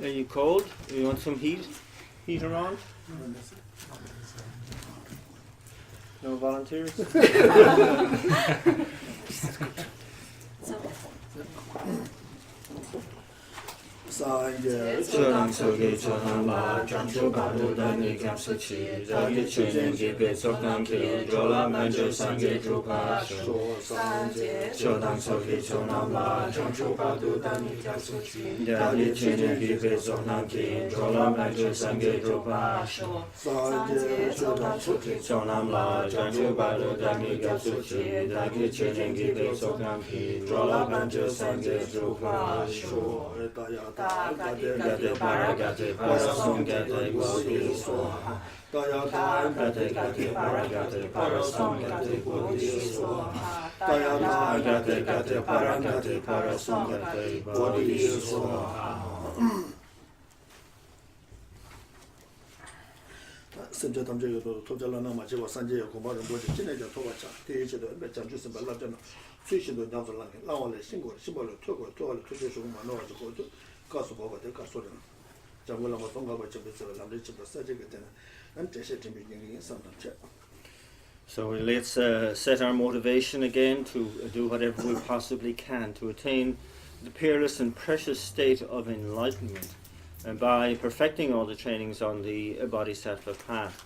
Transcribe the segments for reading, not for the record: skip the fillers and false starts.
Are you cold? You want some heat? Heat around? No volunteers? Chölang soge chölang la janchu gadu dani gyamsu chi jagi chunin gibe sokam ki jola manjo sangye drupa sho chölang soge chölang la janchu gadu dani gyamsu chi jagi chunin gibe sokam ki jola manjo sangye drupa sho chölang la janchu gadu dani gyamsu chi jagi chunin gibe sokam ki jola manjo sangye drupa sho Gate para sum gate bodhi swaha. Gate para sum gate bodhi swaha. Gate para sum gate bodhi swaha. Senja tamje yodo tojala na maje wa sanje ko ba ro je chine ja to ba cha te je do be chang ju se ba la jana sui shin do nyang zo lang la wa le shin go lo to go to le to je shu ma no wa ko to ka su ba ba de ka so de ja mo la ma tong ga ba che be se la le che ba sa je ge de an te she te mi ning san da che. So let's set our motivation again to do whatever we possibly can to attain the peerless and precious state of enlightenment. And by perfecting all the trainings on the Bodhisattva path,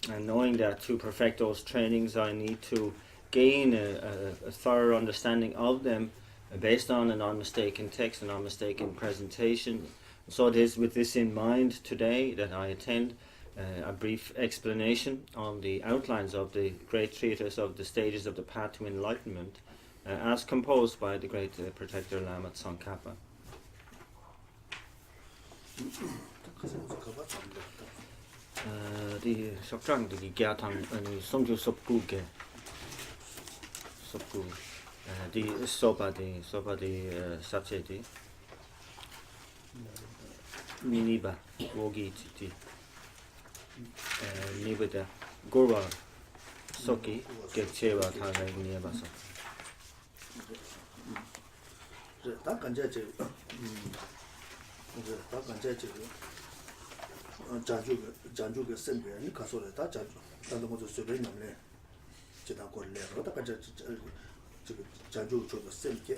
and knowing that to perfect those trainings I need to gain a thorough understanding of them based on a non-mistaken text, a non-mistaken presentation. So it is with this in mind today that I attend a brief explanation on the outlines of the great treatise of the stages of the path to enlightenment as composed by the great protector Lama Tsongkhapa. The Shoktrang the Gyatang and Somju Sopkuge Sopku the Soba the Sapcheti Miniba Wogi Titi Nibada Gurwa Soki Gekcheva Taga Niabasa. Janju ke sembe ni kasole ta janju ta mo so sebe namle jida ko le ro ta ka janju cho de semke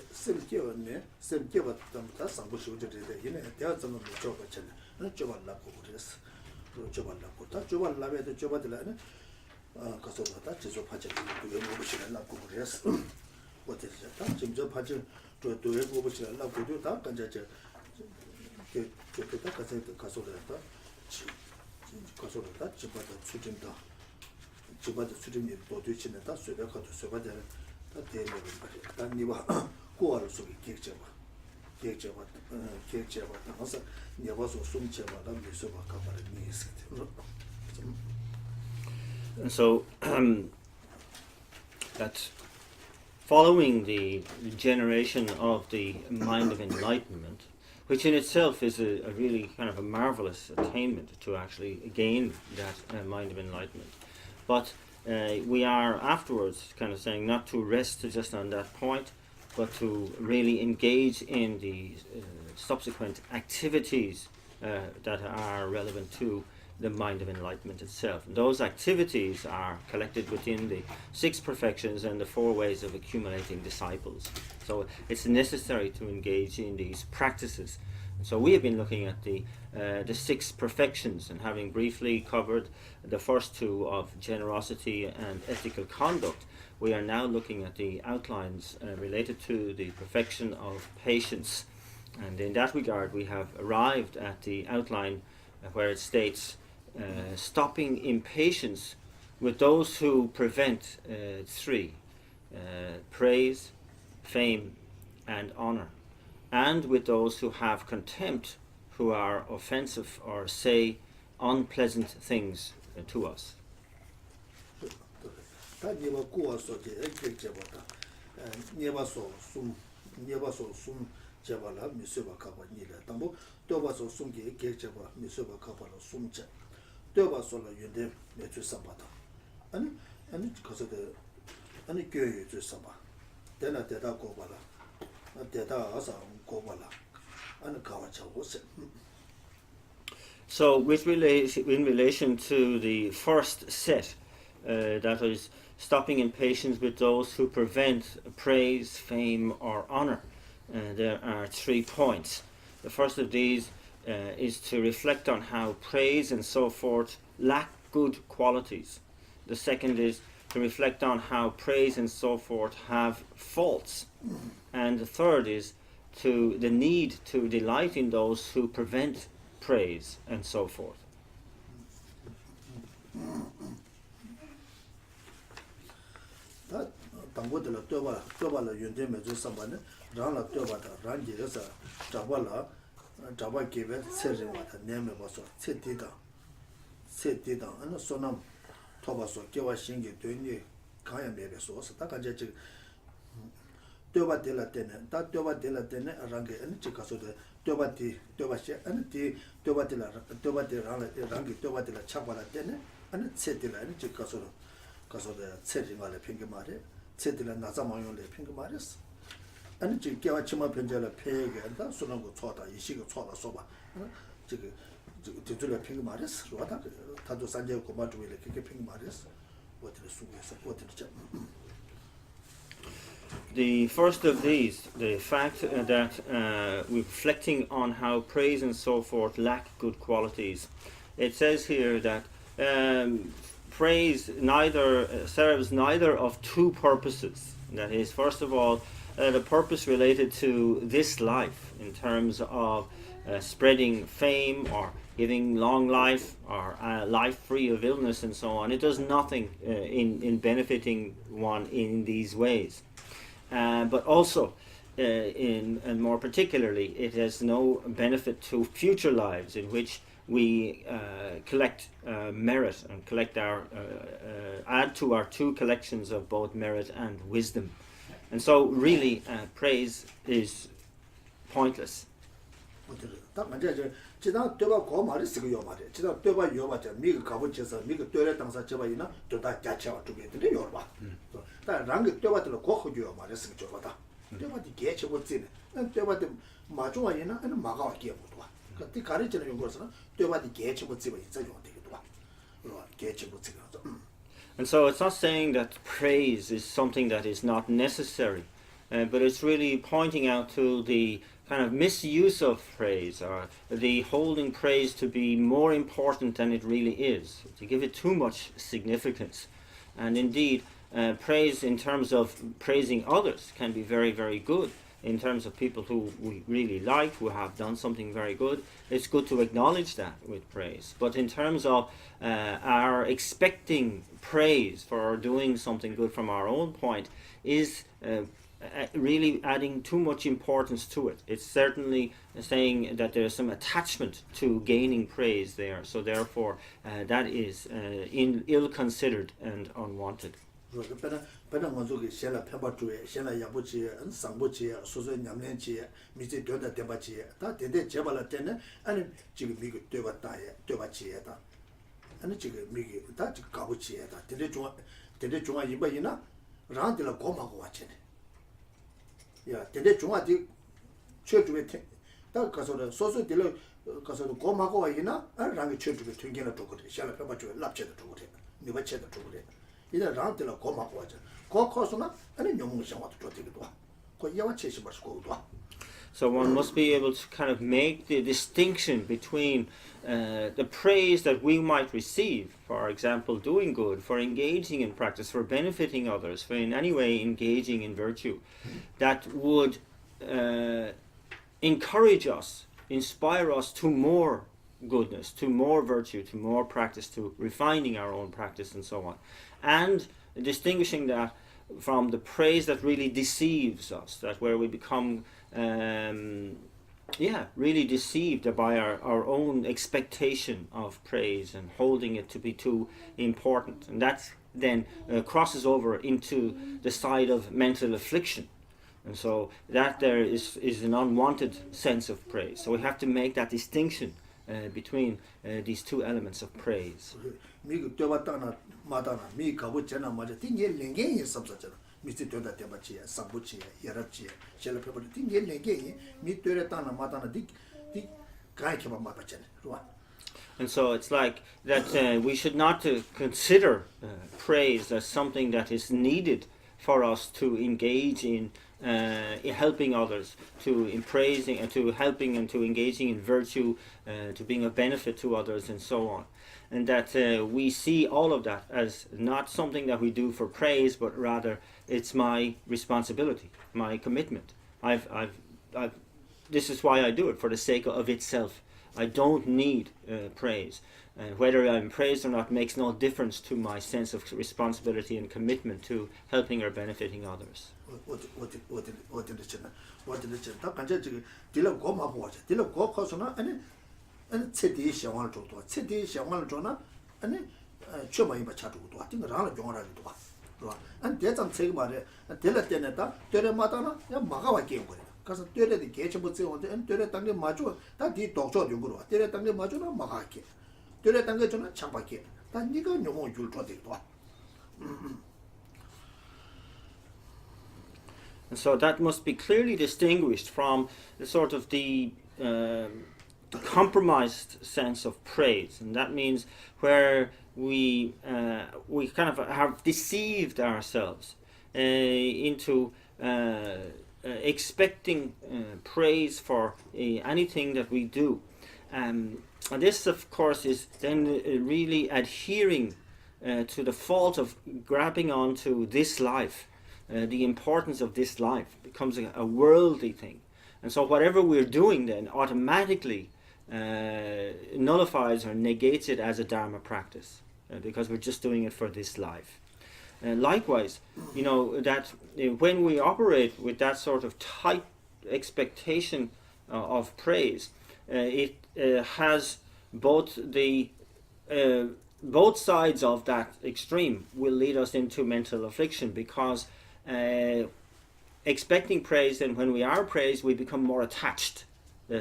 ne semke ba ta sambu shu de yine ya zama mo cho ba chen na cho ba la ko res ro cho ba la ko ta cho ba la be de cho ba de la ne kasole ta che so pa che de mo bu shi la ko res wo de ta jim jo pa che to do ye mo bu shi la ko do ta kan ja che ke ta ka se kasole ta 가서다 집바다 수준다 집바다 수준이 도도 치는다 수백 가도 수바다 다 되는 거지 다 니와 고아를 속에 계획자봐 그래서 니와서 숨쳐봐 남에서 바꿔버려 니 있을 So that following the generation of the mind of enlightenment, which in itself is a really kind of a marvelous attainment to actually gain that mind of enlightenment. But we are afterwards kind of saying not to rest just on that point, but to really engage in the subsequent activities that are relevant to the mind of enlightenment itself. And those activities are collected within the 6 perfections and the 4 ways of accumulating disciples. So it's necessary to engage in these practices. So we have been looking at the 6 perfections, and having briefly covered the first 2 of generosity and ethical conduct, we are now looking at the outlines related to the perfection of patience. And in that regard we have arrived at the outline where it states stopping impatience with those who prevent 3, praise, fame and honor, and with those who have contempt, who are offensive or say unpleasant things to us. 가서 아니 교육 좀 봐. 내가 대다 고 봐라. 대다 와서 고 봐라. 아니 가와 저고서. So, in relation to the first set, that is stopping impatience with those who prevent praise, fame, or honor, there are 3 points. The first of these is to reflect on how praise and so forth lack good qualities. The second is to reflect on how praise and so forth have faults. And the third is to the need to delight in those who prevent praise and so forth. 당고들 떠봐라 윤대 매주 삼반에 라라 떠봐다 란지에서 잡아 개베 세르마다 내면 봐서 세디다 아니 소남 토바서 개와 신기 되니 가야 매베서서 다 간제 지 떠봐들 때는 다 떠봐들 때는 랑게 아니 지가서도 떠봐시 아니 디 떠봐들 랑게 떠봐들 차바라 때는 아니 세디라 아니 지가서도 가서도 세르마를 핑계 말해 세들은 나자마용을 핑계 말했어. 아니 지금 개와 치마 변제를 폐기한다. 소는 거 초다 이식을 초다 쏘봐. 지금 뒤줄에 핑계 말했어. 와다 다도 산재 고마주에 그렇게 핑계 말했어. 어떻게 수고해서 어떻게 The first of these, the fact that reflecting on how praise and so forth lack good qualities. It says here that praise serves neither of 2 purposes. That is, first of all, the purpose related to this life in terms of spreading fame or giving long life or life free of illness and so on. It does nothing in benefiting one in these ways. But also, and more particularly, it has no benefit to future lives in which we collect merit and collect add to our 2 collections of both merit and wisdom. And so really praise is pointless. And so it's not saying that praise is something that is not necessary, but it's really pointing out to the kind of misuse of praise, or the holding praise to be more important than it really is, to give it too much significance. And indeed, praise in terms of praising others can be very, very good. In terms of people who we really like, who have done something very good, it's good to acknowledge that with praise. But in terms of our expecting praise for doing something good from our own point is really adding too much importance to it. It's certainly saying that there's some attachment to gaining praise there. So therefore, that is ill-considered and unwanted. 배는 먼저게 셀라 페바주에 셀라 야부지 상부지 소소 냠nen지 미지 되다 대바지 다 대대 제발할 때는 아니 지금 미국 되바지에다 아니 지금 미국 다 지금 가부지에다 대대 중앙 이바이나 라한테라 고마고 왔잖아 야 대대 중앙이 최주에 다 가서 소소 들려 가서 고마고 와이나 라한테 최주에 튕기나 두고 셀라 페바주에 납체도 두고 니바체도 두고 이제 라한테라 고마고 왔잖아 So one must be able to kind of make the distinction between the praise that we might receive, for example, doing good, for engaging in practice, for benefiting others, for in any way engaging in virtue, that would encourage us, inspire us to more goodness, to more virtue, to more practice, to refining our own practice and so on. And distinguishing that from the praise that really deceives us, that where we become really deceived by our own expectation of praise and holding it to be too important. And that then crosses over into the side of mental affliction. And so that there is an unwanted sense of praise. So we have to make that distinction between these two elements of praise. 미그 되었다나 마다나 미 가고 전화 맞아 띵게 랭게 있었잖아. 미스 되다 때마치 삼부치 여러치 셀럽을 띵게 랭게 미 되었다나 마다나 디 가이케 봐 맞잖아. And so it's like that we should not consider praise as something that is needed for us to engage in helping others, in praising and to helping and to engaging in virtue, to being a benefit to others and so on. And that we see all of that as not something that we do for praise, but rather it's my responsibility, my commitment. This is why I do it, for the sake of itself. I don't need praise. Whether I'm praised or not makes no difference to my sense of responsibility and commitment to helping or benefiting others. 가서 때려도 개체 못 세운데 때려 당게 맞죠 다뒤 독초 용으로 때려 당게 맞죠나 막하게 때려 당게 저는 창밖에 다 네가 너무 줄줘도 And so that must be clearly distinguished from the sort of the compromised sense of praise, and that means where we kind of have deceived ourselves into expecting praise for anything that we do. And this, of course, is then really adhering to the fault of grabbing onto this life. The importance of this life becomes a worldly thing. And so whatever we're doing then automatically nullifies or negates it as a Dharma practice, because we're just doing it for this life. Likewise, that when we operate with that sort of tight expectation of praise, it has both sides of that extreme will lead us into mental affliction, because expecting praise, and when we are praised, we become more attached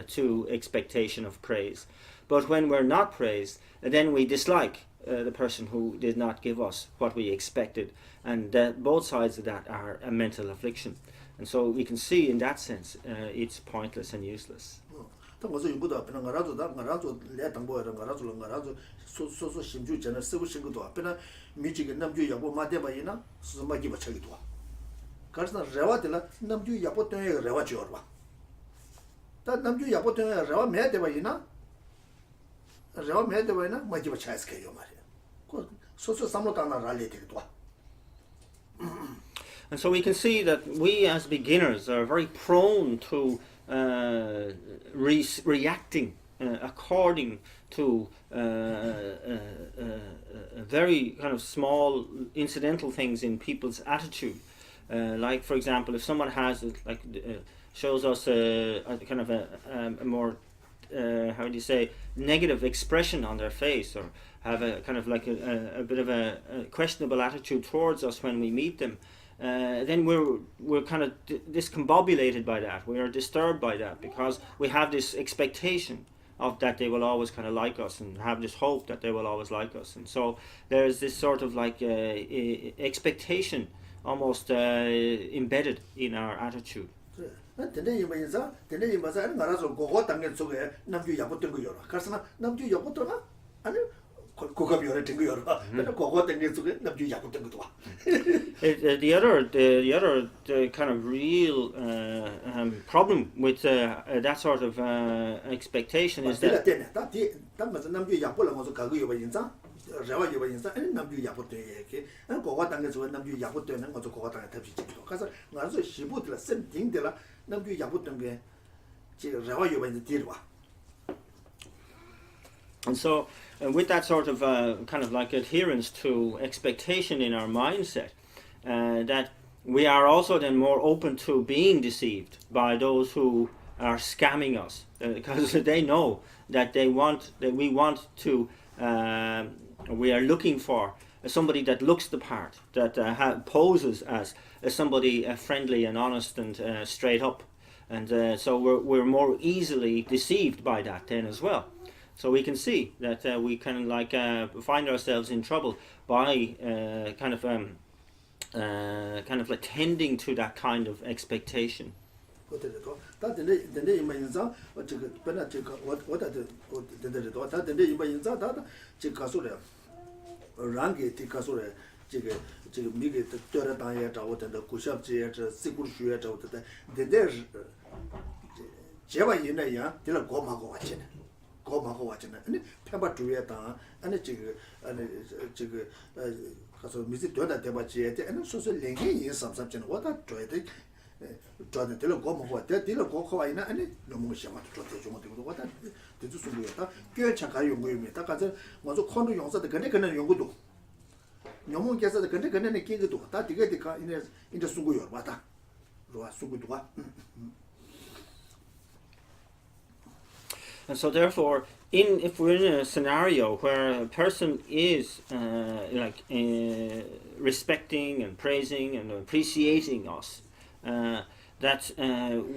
to expectation of praise. But when we're not praised, then we dislike the person who did not give us what we expected, and both sides of that are a mental affliction. And so we can see in that sense it's pointless and useless. And so we can see that we as beginners are very prone to reacting according to very kind of small incidental things in people's attitude. Like, for example, if someone has shows us a kind of a more how do you say, negative expression on their face, or have a kind of like a bit of a questionable attitude towards us when we meet them, then we're kind of discombobulated by that. We are disturbed by that, because we have this expectation of that they will always kind of like us, and have this hope that they will always like us. And so there's this sort of like expectation almost embedded in our attitude. The other kind of real problem with that sort of expectation is that and so with that sort of kind of like adherence to expectation in our mindset, that we are also then more open to being deceived by those who are scamming us, because they know that we are looking for somebody that looks the part, that poses as somebody friendly and honest and straight up, and so we're more easily deceived by that then as well. So we can see that we can find ourselves in trouble by kind of like tending to that kind of expectation. 가서 미지 되다 대바지에 때는 소소 랭게 인 삼삼전 와다 줘야돼 저한테 들어 거 먹고 때 들어 거 거와이나 아니 너무 시험도 줘대 좀 되고 와다 되도 소리였다 꽤 착한 연구입니다 가서 먼저 컨도 용사도 근데 그는 연구도 너무 계속도 근데 그는 기계도 다 되게 되가 이제 수고요 와다 로아 수고도 와 And so therefore, if we're in a scenario where a person is respecting and praising and appreciating us, that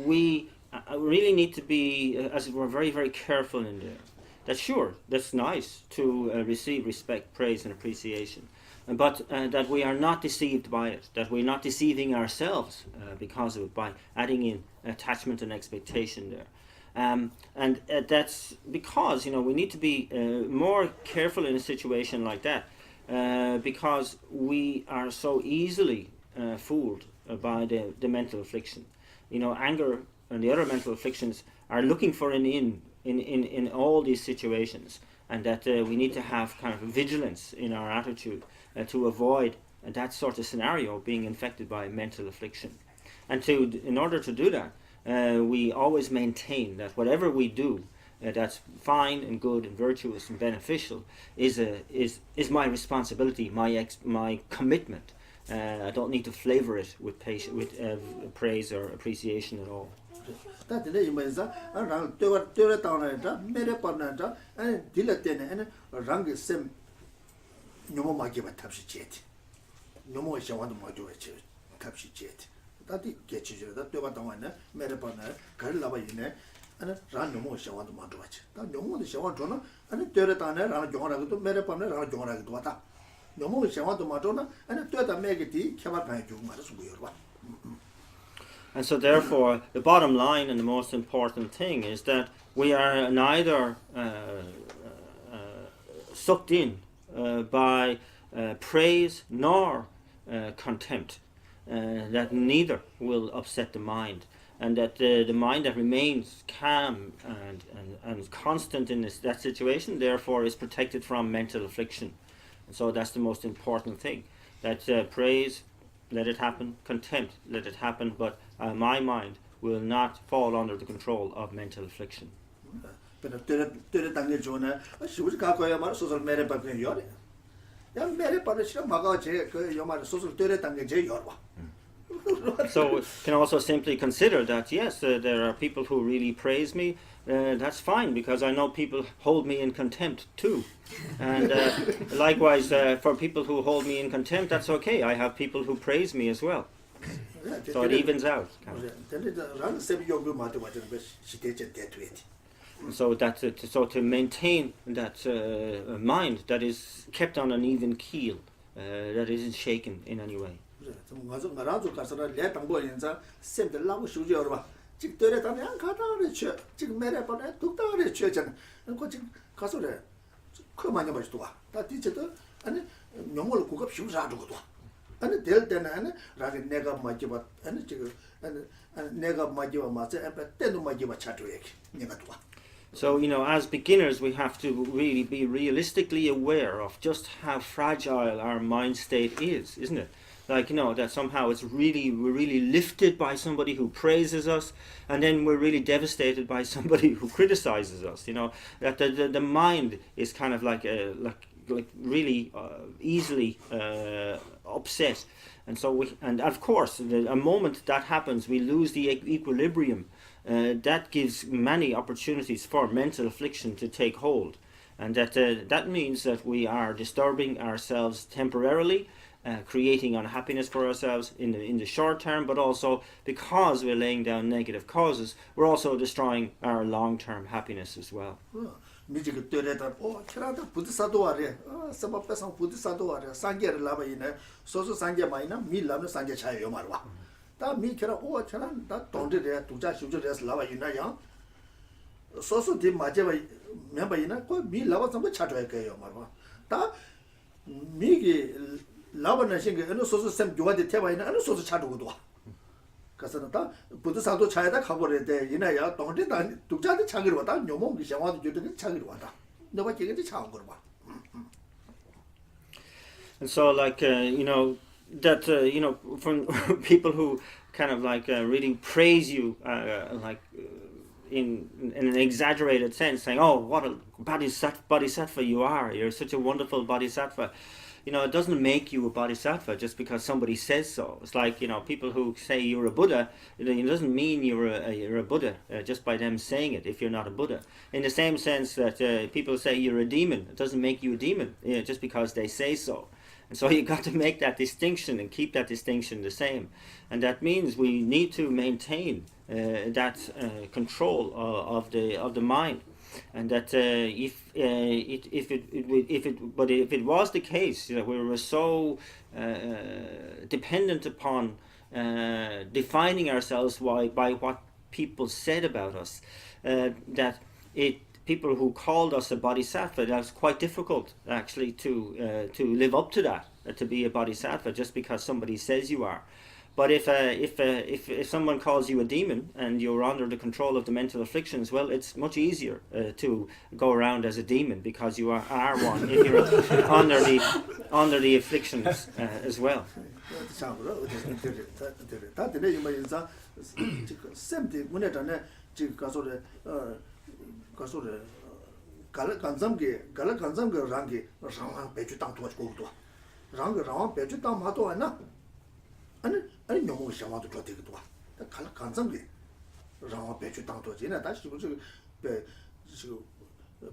we really need to be, as it were, very, very careful in there. That sure, that's nice to receive respect, praise and appreciation, but that we are not deceived by it, that we're not deceiving ourselves because of it by adding in attachment and expectation there. And that's because, we need to be more careful in a situation like that because we are so easily fooled by the mental affliction. Anger and the other mental afflictions are looking for an in all these situations, and that we need to have kind of vigilance in our attitude to avoid that sort of scenario being infected by mental affliction. And in order to do that, we always maintain that whatever we do that's fine and good and virtuous and beneficial is my responsibility, my commitment. I don't need to flavor it with praise or appreciation at all. 다디 개치저다 되가 당원네 메르바네 가르라바 이네 아니 란 너무 샤와도 만들어지 다 너무도 샤와도나 아니 되려다네 란 정하라고도 메르바네 란 정하라고도 왔다 너무 샤와도 만들어나 아니 되다 메게디 개발판에 좀 말을 쓰고 여봐. And so therefore the bottom line and the most important thing is that we are neither sucked in by praise nor contempt. That neither will upset the mind, and that the mind that remains calm and constant in that situation, therefore, is protected from mental affliction. And so that's the most important thing. That praise, let it happen; contempt, let it happen. But my mind will not fall under the control of mental affliction. So can also simply consider that yes, there are people who really praise me. That's fine, because I know people hold me in contempt too, and likewise for people who hold me in contempt, that's okay. I have people who praise me as well, so it evens out. So to maintain that mind that is kept on an even keel, that isn't shaken in any way. So, as beginners, we have to really be realistically aware of just how fragile our mind state is, isn't it? That somehow we're really lifted by somebody who praises us, and then we're really devastated by somebody who criticizes us. That the mind is kind of like really easily upset, and so and of course, a moment that happens, we lose the equilibrium. That gives many opportunities for mental affliction to take hold, and that means that we are disturbing ourselves temporarily, creating unhappiness for ourselves in the short term, but also because we're laying down negative causes, we're also destroying our long-term happiness as well. 미지가 되려다 키라다 부디사도 아래 서버배상 부디사도 아래 상계를 라바이네 소소 상계 마이나 밀라는 상계 차요 말와 다 미키라 키라 다 동들에 두자 쇼저에서 라바이나야 소소 디 마제바 멤버이나 그 밀라바 좀 찾아야 해요 말와 다 미기 라바나 신게 어느 소소 샘 교화데 태바이나 어느 소소 찾아고도 그래서 다 부드사도 차에다 가버려대 이나야 동대 다 독자도 차기로 왔다 녀몽기 샤와도 주도 차기로 왔다 너가 지금 차온 거 봐. And so, like, that, from people who kind of like really praise you, in an exaggerated sense, saying, "Oh, what a bodhisattva you are! You're such a wonderful bodhisattva." It doesn't make you a bodhisattva just because somebody says so. It's like, people who say you're a Buddha, it doesn't mean you're a Buddha just by them saying it if you're not a Buddha. In the same sense that people say you're a demon, it doesn't make you a demon just because they say so. And so you've got to make that distinction and keep that distinction the same. And that means we need to maintain that control of the mind. And that if it was the case that we were so dependent upon defining ourselves by what people said about us, that people who called us a bodhisattva, that's quite difficult actually to live up to that, to be a bodhisattva just because somebody says you are. But if someone calls you a demon and you're under the control of the mental afflictions, well, it's much easier to go around as a demon because you are one if you're under the afflictions as well. 아니 너무 샤마도 줘 되기도 와. 갈 간장게 라와 배추 당도 지나 다시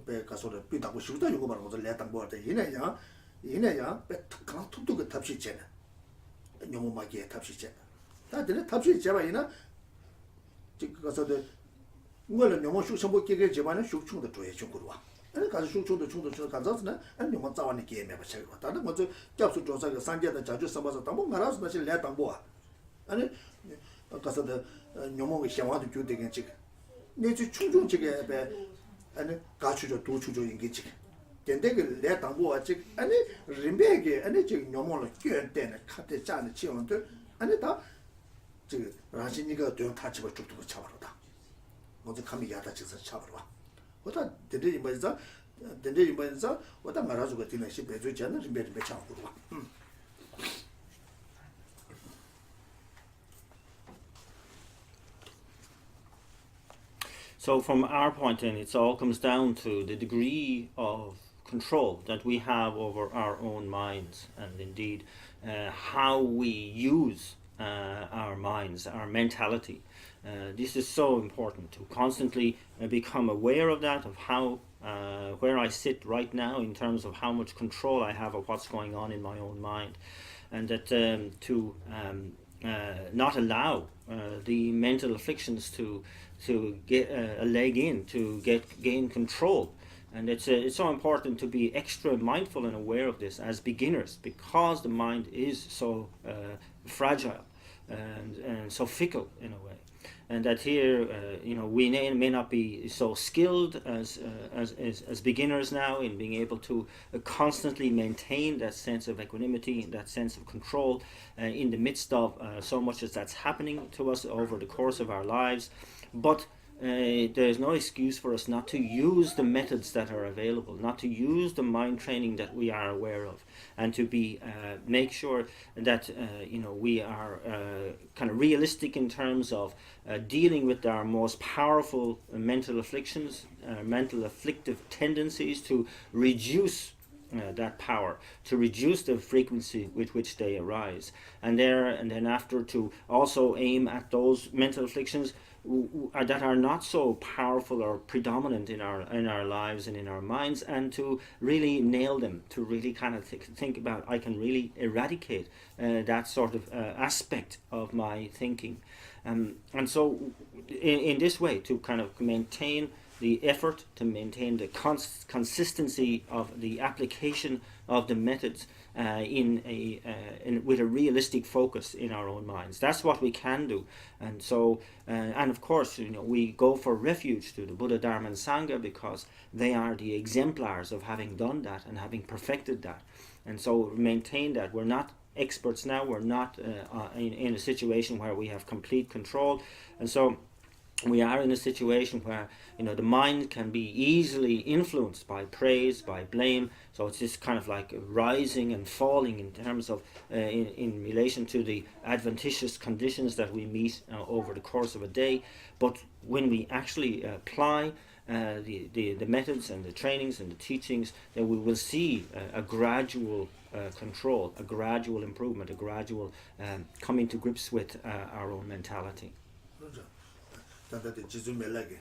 배 가서를 비다고 쉬우다 이거 말고 저 내당 뭐한테 이내야 배 탁강 툭툭 탑시 잖아. 너무 막게 탑시 잖아. 다들 탑시 잡아 이나 지금 가서도 뭐는 너무 슈셔보 깨게 집안에 슈충도 줘야 좀 와. 아니 가서 슈충도 간장스나 아니 너무 자원이 게임에 맞춰. 다른 뭐저 겹수 조사가 상계다 자주 써봐서 담보 말아서 다시 내당 뭐 아니 가서도 녀몽이 샤와도 주되게 지금 내주 충중 지게 배 아니 가추죠 도추죠 인게 지금 된대게 내 당보와 지금 아니 림베게 아니 지금 녀몽을 끼었대네 카테 짜는 지원들 아니 다 지금 라신이가 좀 타치고 쭉쭉 잡아로다 먼저 감이 야다 지서 잡아로 보다 된대 이번에서 보다 말아주고 되는 시 배주잖아 림베 잡고 와 So from our point in, it all comes down to the degree of control that we have over our own minds, and indeed how we use our minds, our mentality. This is so important to constantly become aware of that, of how where I sit right now in terms of how much control I have of what's going on in my own mind, and that to not allow the mental afflictions to get a leg in, to gain control. And it's so important to be extra mindful and aware of this as beginners, because the mind is so fragile and so fickle in a way. And that here, we may not be so skilled as beginners now in being able to constantly maintain that sense of equanimity, that sense of control in the midst of so much that's happening to us over the course of our lives. But there's no excuse for us not to use the methods that are available, not to use the mind training that we are aware of, and to be make sure that we are kind of realistic in terms of dealing with our most powerful mental afflictions, mental afflictive tendencies, to reduce that power, to reduce the frequency with which they arise, and then after to also aim at those mental afflictions that are not so powerful or predominant in our lives and in our minds, and to really nail them, to really kind of think about, I can really eradicate that sort of aspect of my thinking, and so in this way to kind of maintain the effort, to maintain the consistency of the application of the methods with a realistic focus in our own minds. That's what we can do. And so, and of course, we go for refuge to the Buddha, Dharma and Sangha, because they are the exemplars of having done that and having perfected that. And so maintain that. We're not experts now. We're not in a situation where we have complete control. And so we are in a situation where the mind can be easily influenced by praise, by blame. So it's this kind of like rising and falling in terms of in relation to the adventitious conditions that we meet over the course of a day. But when we actually apply the methods and the trainings and the teachings, then we will see a gradual control, a gradual improvement, a gradual coming to grips with our own mentality. 단다데 지즈멜라게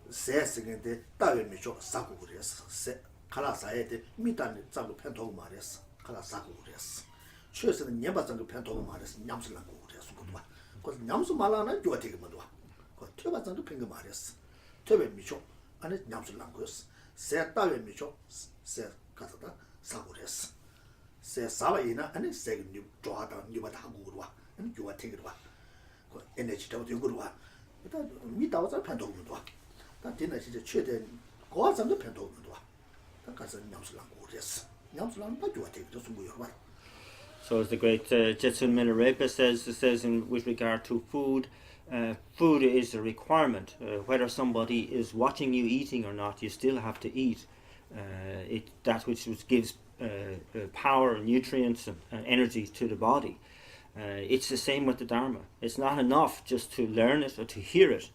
세스겐데 따웨 미초 사고 그랬어. 세 칼라사에데 미단에 잡고 편토고 말했어. 칼라 사고 그랬어. 최선은 녀바장고 편토고 말했어. 냠슬랑고 그랬어. 그거 그 냠스 말라나 좋아되게 뭐도 그 퇴바장도 편거 말했어. 퇴베 미초 안에 냠슬랑고였어. 세 따웨 미초 세 가서다 사고 그랬어. 세 사와이나 안에 세 좋아다 녀바다 하고 그러와. 아니 좋아되게 그러와. 에너지 더 되고 와. 일단 미다와서 편도도 와. 다 되는 진짜 최대 고아상도 편도도 와. 다 가서 냠슬랑고 그랬어. 냠슬랑 다 좋아 되게 좀 뭐여 봐. So as the great Jetsun Milarepa says with regard to food, food is a requirement. Whether somebody is watching you eating or not, you still have to eat. That which gives power, nutrients, and energy to the body. It's the same with the Dharma. It's not enough just to learn it or to hear it.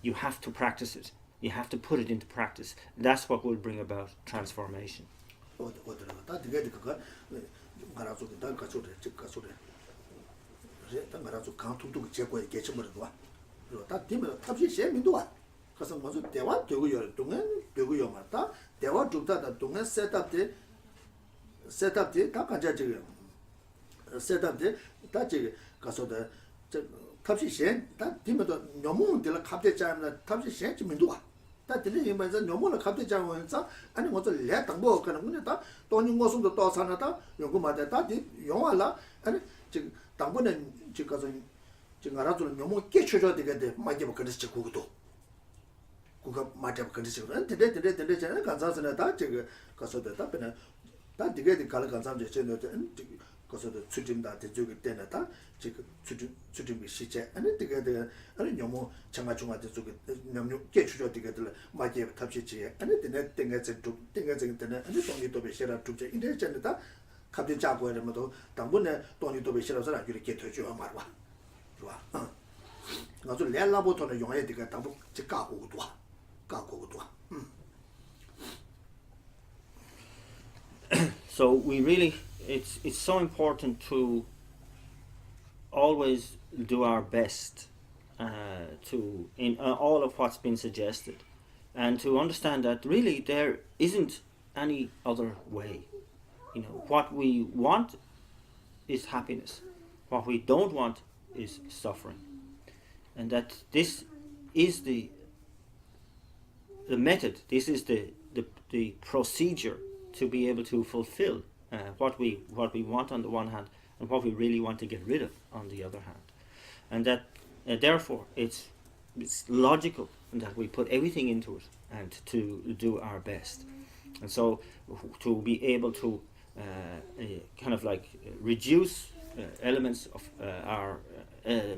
You have to practice it. You have to put it into practice. That's what will bring about transformation. 세답데 다지 가서다 저 탑시신 다 디면도 너무들 갑자기 자면 탑시신 지면도 와. 다 들리 이면서 너무는 갑자기 자면서 아니 뭐저 내 당보 그는 근데 다 돈이 뭐서도 또 사나다 요거 맞다 다디 용알라 아니 지금 당보는 지금 가서 지금 알아도 너무 깨쳐줘야 되겠대. 맞게 뭐 그랬지 그것도. 그거 맞게 그랬지. 근데 저는 간사스는 다 지금 가서도 다 그냥 다 되게 갈 간사들 전에 거기서 추진다 대주기 때나다 지금 추진이 시제 아니 되게 아니 너무 정말 중앙에 저기 너무 깨추려 되게들 맞게 탑시지 아니 되네 땡가지 때는 아니 돈이 또 배시라 두제 인데 전에다 갑자기 잡고 하면도 당분에 돈이 또 배시라서 이렇게 되죠 말봐 좋아 나도 렐라부터는 용해 되게 당분 까고도 와 So we really, it's so important to always do our best in all of what's been suggested, and to understand that really there isn't any other way. What we want is happiness. What we don't want is suffering, and that this is the method. This is the procedure to be able to fulfill what we want on the one hand and what we really want to get rid of on the other hand, and that therefore it's logical that we put everything into it and to do our best, and so to be able to kind of like reduce elements of our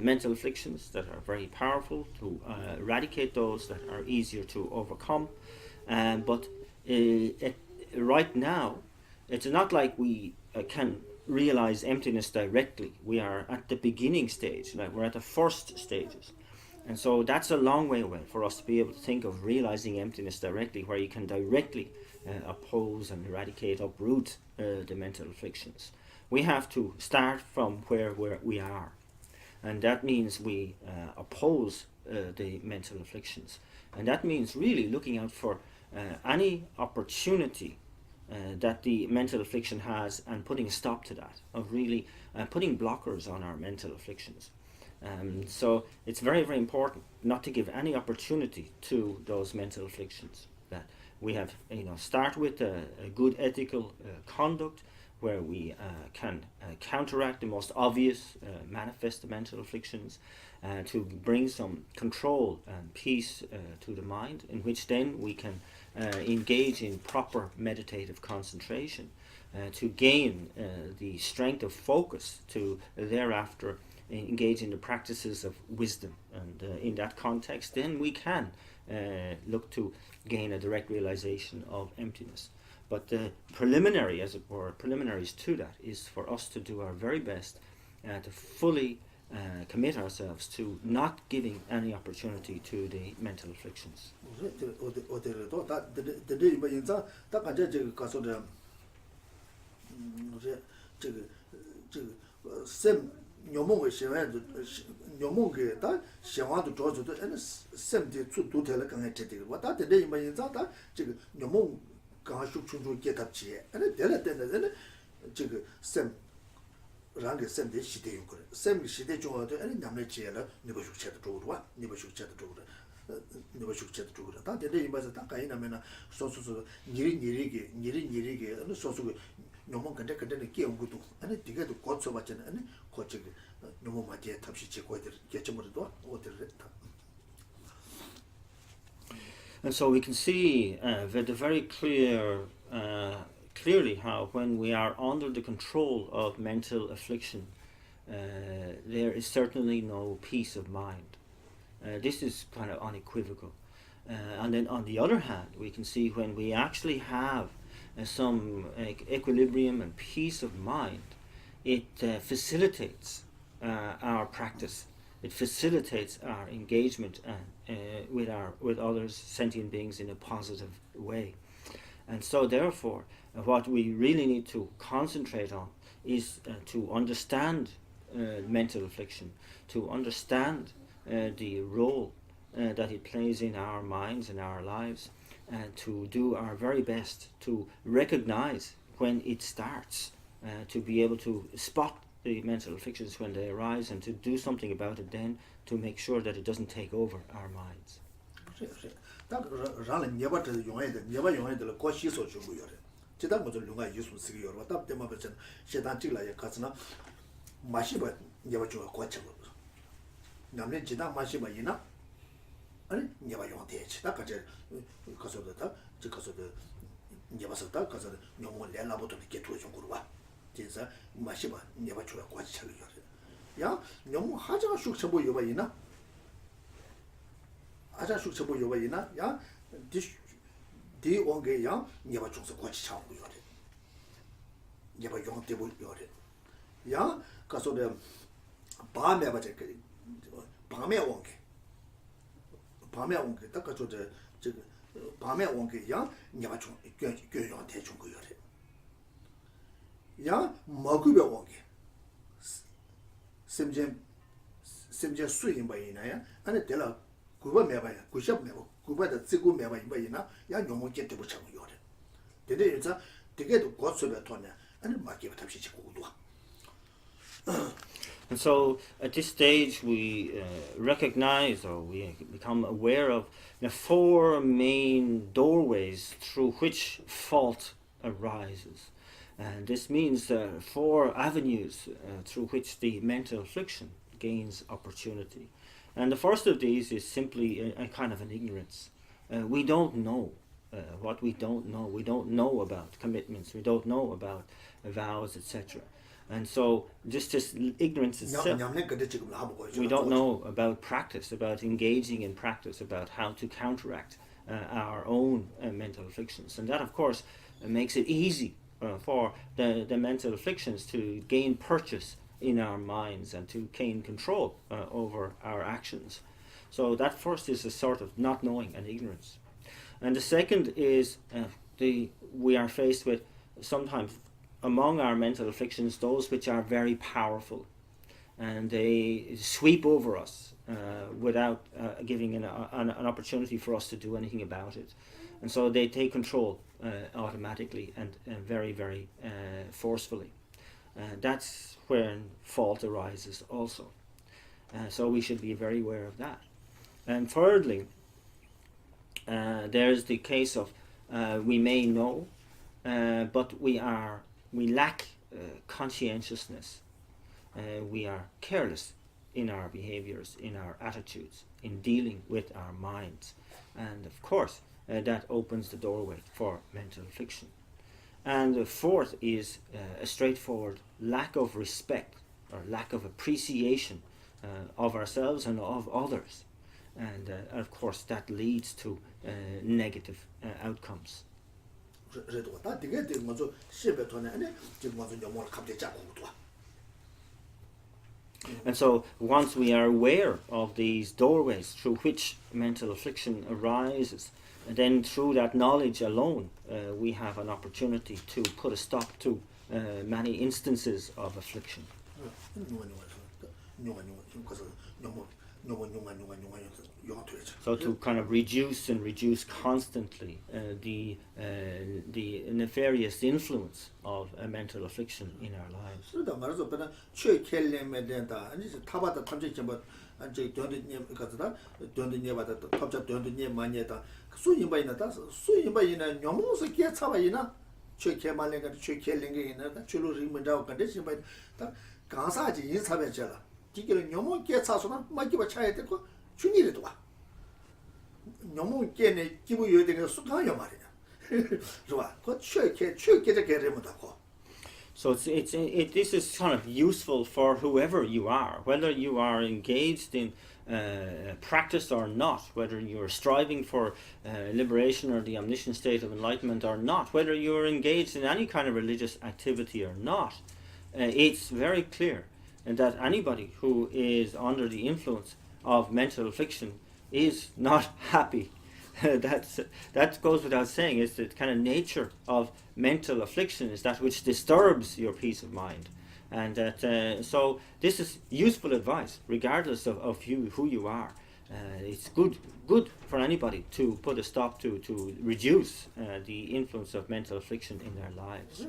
mental afflictions that are very powerful, to eradicate those that are easier to overcome, but right now, it's not like we can realize emptiness directly. We are at the beginning stage, like we're at the first stages. And so that's a long way away for us to be able to think of realizing emptiness directly, where you can directly oppose and eradicate, uproot the mental afflictions. We have to start from where we are. And that means we oppose the mental afflictions. And that means really looking out for any opportunity that the mental affliction has and putting a stop to that, of really putting blockers on our mental afflictions. So it's very, very important not to give any opportunity to those mental afflictions. That we have, start with a good ethical conduct where we can counteract the most obvious manifest mental afflictions, to bring some control and peace to the mind, in which then we can engage in proper meditative concentration to gain the strength of focus to thereafter engage in the practices of wisdom. And in that context, then we can look to gain a direct realization of emptiness. But the preliminary, as it were, preliminaries to that is for us to do our very best to fully commit ourselves to not giving any opportunity to the mental afflictions. rāngi sēm dē shīdē yung kore. Sēm shīdē chōngā dē āni ñamne chē la nipa shuk chē tā chōgurwa, nipa shuk chē tā chōgurwa. Tā tēndē yīmbā sā tā kāyī nā mē na sō niri ge, āni sō sō nyōmō kante nā kē yung kūtū, āni tīgē tū kōt sō bācē na āni kōt chē kē nyōmō mā kē tāpshī chē kōy tēr, kē chē mō rī tuwa, o tēr rē tā. And so we can see very clearly how when we are under the control of mental affliction, there is certainly no peace of mind. This is kind of unequivocal. And then on the other hand, we can see when we actually have some equilibrium and peace of mind, it facilitates our practice. It facilitates our engagement with others, sentient beings, in a positive way. And so therefore, what we really need to concentrate on is to understand mental affliction, to understand the role that it plays in our minds and our lives, and to do our very best to recognize when it starts, to be able to spot the mental afflictions when they arise, and to do something about it then to make sure that it doesn't take over our minds. 진짜 마시바 내가 좋아 과지 차려 야 너무 하자가 쑥 쳐보 요바이나 하자 쑥 쳐보 요바이나 야 디 온게 야 내가 중서 과지 차고 요래 내가 용대 볼 요래 야 가서데 밤에 봐제 밤에 온게 딱 가서데 저 밤에 온게 야 내가 좀 교용한테 준 거요래 야 먹으려 오게 심전 수인 바이나야 아니 데라 구바 매바야 구샵 매고 구바다 찌고 매바 이바이나 야 너무 깨트 붙잡고 요래 데데 이자 되게도 고소배 토냐 아니 마게 답시 지고도 And so at this stage we recognize, or we become aware of the four main doorways through which fault arises. And this means four avenues through which the mental affliction gains opportunity. And the first of these is simply a kind of an ignorance. We don't know what we don't know. We don't know about commitments. We don't know about vows, etc. And so just this ignorance itself, we don't know about practice, about engaging in practice, about how to counteract our own mental afflictions. And that, of course, makes it easy for the mental afflictions to gain purchase in our minds and to gain control over our actions. So that first is a sort of not knowing and ignorance. And the second is we are faced with sometimes among our mental afflictions those which are very powerful, and they sweep over us without giving an opportunity for us to do anything about it. And so they take control automatically and very, very forcefully. That's when fault arises also. So we should be very aware of that. And thirdly, there's the case of we may know, but we lack conscientiousness. We are careless in our behaviors, in our attitudes, in dealing with our minds. And of course, that opens the doorway for mental affliction. And the fourth is a straightforward lack of respect or lack of appreciation of ourselves and of others. And of course, that leads to negative outcomes. And so once we are aware of these doorways through which mental affliction arises, and then through that knowledge alone, we have an opportunity to put a stop to many instances of affliction. So to kind of reduce constantly the nefarious influence of a mental affliction in our lives. So this is kind of useful for whoever you are, whether you are engaged in practice or not, whether you're striving for liberation or the omniscient state of enlightenment or not, whether you're engaged in any kind of religious activity or not. It's very clear that anybody who is under the influence of mental affliction is not happy. That goes without saying. It's the kind of nature of mental affliction is that which disturbs your peace of mind. And that so this is useful advice regardless of who you are. It's good for anybody to put a stop to reduce the influence of mental affliction in their lives.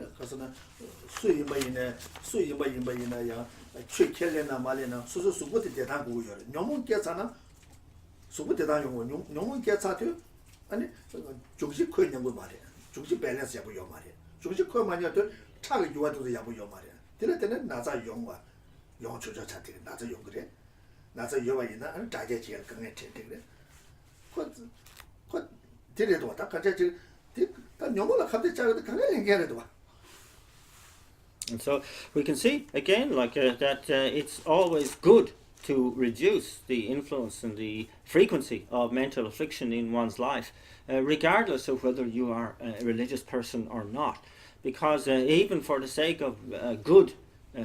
And so we can see again that it's always good to reduce the influence and the frequency of mental affliction in one's life, regardless of whether you are a religious person or not, because even for the sake of good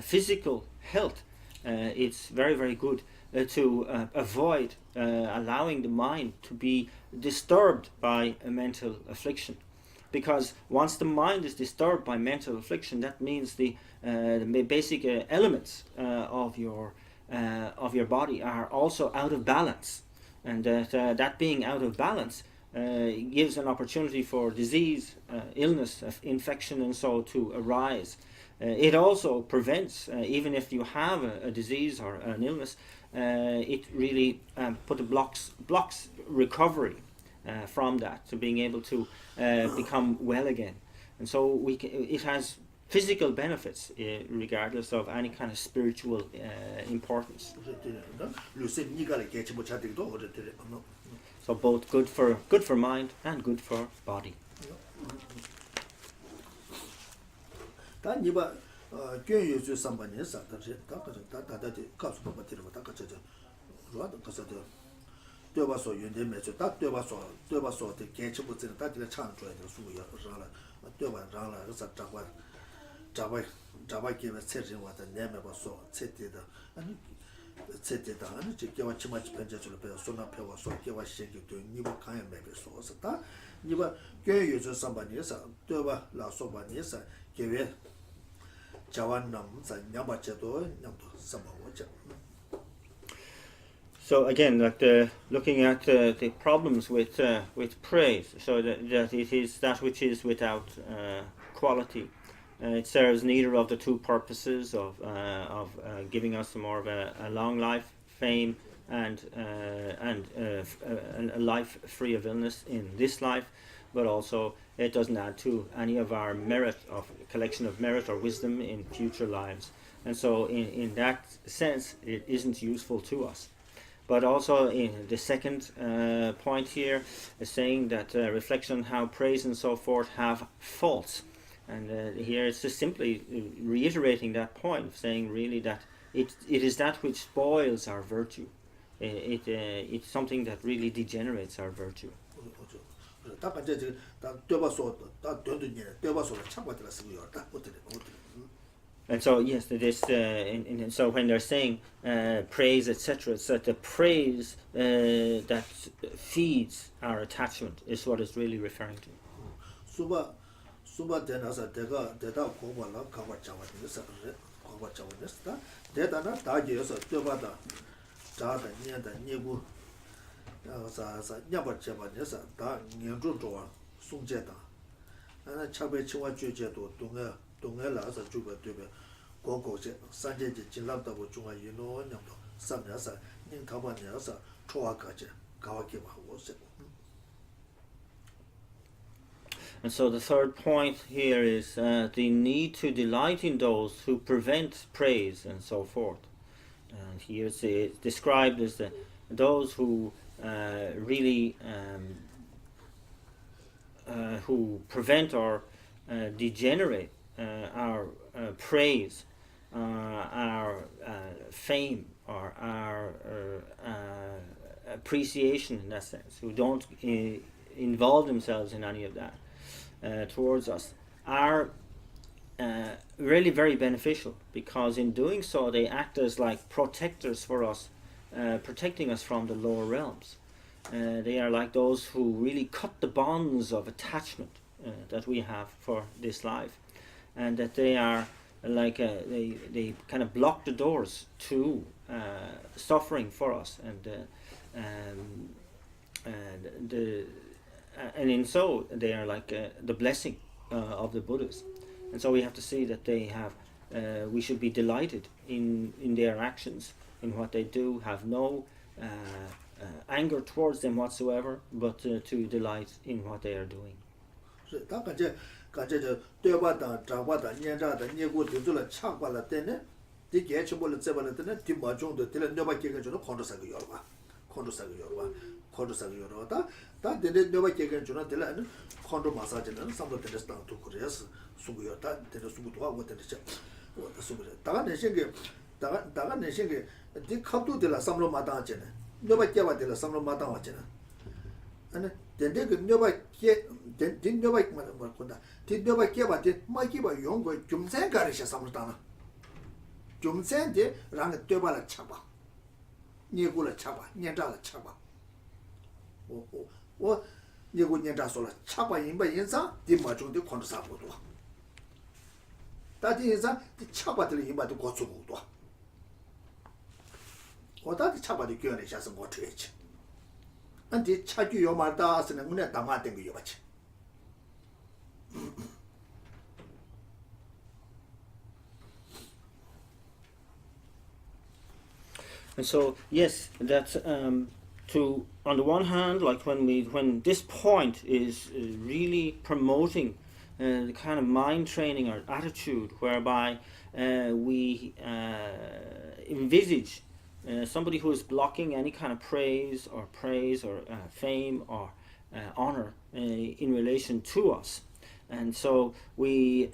physical health, it's very, very good to avoid allowing the mind to be disturbed by a mental affliction. Because once the mind is disturbed by mental affliction, that means the basic elements of your body are also out of balance, and that being out of balance gives an opportunity for disease, illness, infection, and so to arise. It also prevents, even if you have a disease or an illness, it really blocks recovery from that, to being able to become well again. And so it has physical benefits regardless of any kind of spiritual importance. So both good for mind and good for body. So again, looking at the problems with praise, so that it is that which is without quality. It serves neither of the two purposes of giving us more of a long life fame, and a life free of illness in this life, but also it doesn't add to any of our merit, of collection of merit or wisdom in future lives. And so in that sense it isn't useful to us. But also in the second point here is saying that reflection on how praise and so forth have faults. And here it's just simply reiterating that point, saying really that it is that which spoils our virtue. It's something that really degenerates our virtue. And so yes, this and so when they're saying praise, etc., it's that the praise that feeds our attachment is what it's really referring to. Suba denasa deda kobala kawa chawa nesta deda na daje yosa tobada jada nyenda nyegu sa nyaba chaba nesa da nyenju jowa sungje da ana chabe chiwa jeje do donga la sa juba dobe gogo je sanje je jinlab da bo junga yino nyamdo samya sa ning kaba nya sa chowa ka je kawa ke ba wo se. And so the third point here is the need to delight in those who prevent praise and so forth. And here it's described as those who really who prevent or degenerate our praise, our fame, or our appreciation in that sense, who don't involve themselves in any of that. Towards us are really very beneficial, because in doing so they act as like protectors for us, protecting us from the lower realms. They are like those who really cut the bonds of attachment that we have for this life, and that they are like they kind of block the doors to suffering for us, and in so they are like the blessing of the Buddhas. And so we have to see that they have we should be delighted in their actions, in what they do, have no anger towards them whatsoever, but to delight in what they are doing. 다 데데 너가 계획을 주나 데라는 콘도 마사지는 삼도 데스다 또 그래서 수고였다 데데 수고도 하고 데데 수고 다가 내신게 다가 내신게 디 컵도 데라 삼로 마다잖아 너가 깨와 데라 삼로 마다 왔잖아 아니 데데 그 너가 데 너가 뭐 건다 디 너가 깨와 데 마기바 용거 좀 생각하셔 삼로다나 좀 생데 랑 되발라 차봐 니고라 차봐 년자라 차봐 오 니고 년자소라 차봐 인바 인사 디마 중데 콘사보도 다디 인사 디 차바들 인바도 고추고도 오다디 차바디 교연에 샤서 못 해지 안디 차규 요마다 쓰는 문에 담아된 거 요바치. And so yes, that's to, on the one hand, like when this point is really promoting the kind of mind training or attitude whereby we envisage somebody who is blocking any kind of praise or fame or honor in relation to us, and so we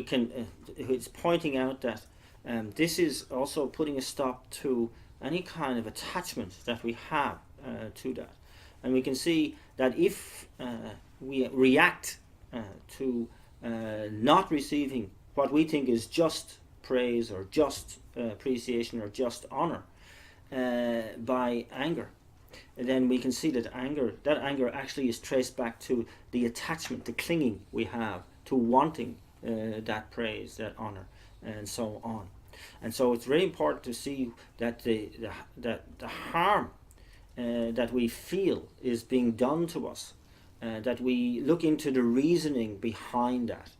can it's pointing out that this is also putting a stop to any kind of attachment that we have to that. And we can see that if we react to not receiving what we think is just praise or just appreciation or just honor by anger, then we can see that anger actually is traced back to the attachment, the clinging we have to wanting that praise, that honor, and so on. And so it's very important to see that the harm that we feel is being done to us, that we look into the reasoning behind that.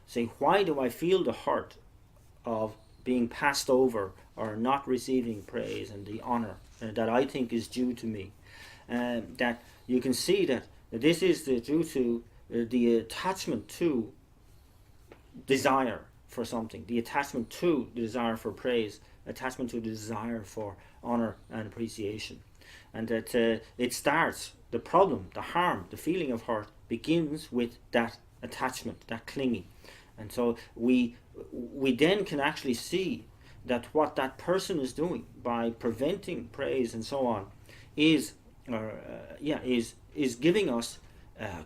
Say, why do I feel the hurt of being passed over or not receiving praise and the honor that I think is due to me. That you can see that this is due to the attachment to desire for something, the attachment to the desire for praise, attachment to the desire for honor and appreciation. And that it starts, the problem, the harm, the feeling of hurt begins with that attachment, that clinging. And so we then can actually see that what that person is doing by preventing praise and so on is giving us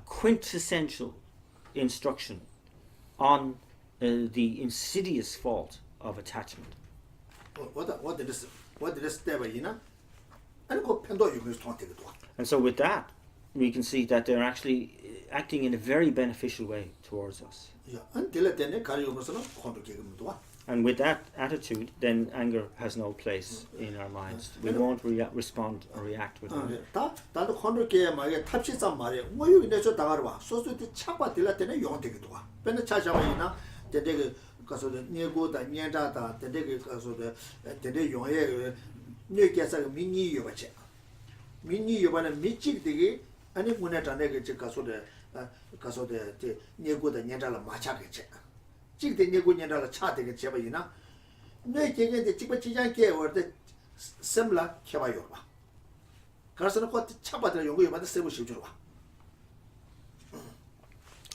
quintessential instruction on the insidious fault of attachment. And so with that, we can see that they're actually acting in a very beneficial way towards us. And with that attitude, then anger has no place in our minds. We won't respond or react with anger.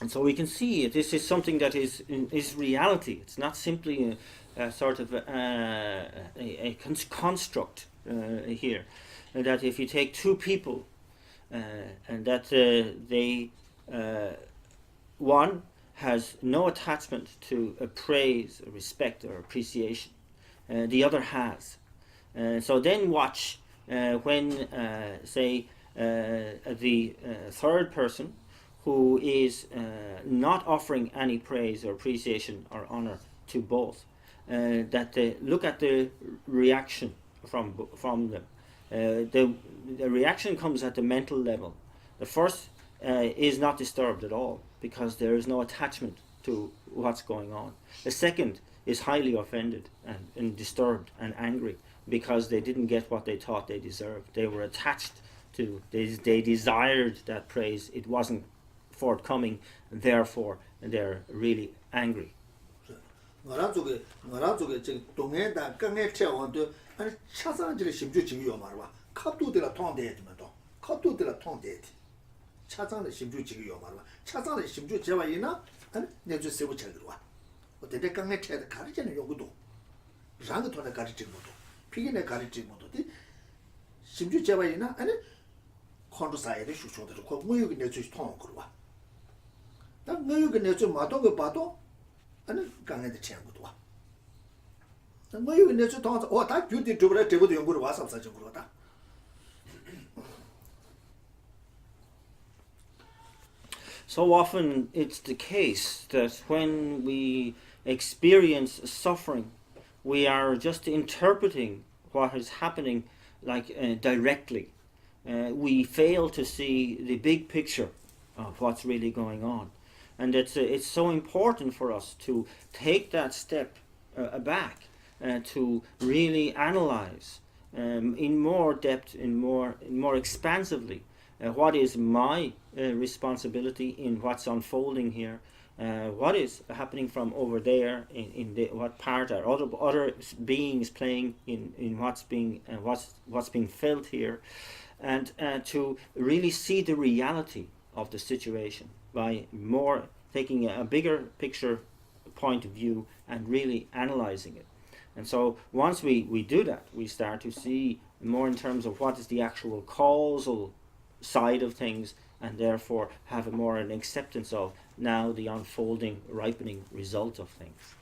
And so we can see this is something that is reality. It's not simply a sort of a construct here. That if you take two people and that they one has no attachment to a praise, a respect, or appreciation, the other has. So then watch when, say, the third person who is not offering any praise or appreciation or honor to both, that they look at the reaction from them. The reaction comes at the mental level. The first is not disturbed at all because there is no attachment to what's going on. The second is highly offended and disturbed and angry because they didn't get what they thought they deserved. They were attached to, they desired that praise. It wasn't forthcoming, therefore they're really angry. So often it's the case that when we experience suffering, we are just interpreting what is happening directly. We fail to see the big picture of what's really going on. And it's so important for us to take that step back to really analyze in more depth, in more expansively, what is my responsibility in what's unfolding here, what is happening from over there, what part are other beings playing in what's being felt here, and to really see the reality of the situation by more taking a bigger picture point of view and really analyzing it. And so once we do that, we start to see more in terms of what is the actual causal side of things, and therefore have an acceptance of now the unfolding, ripening result of things.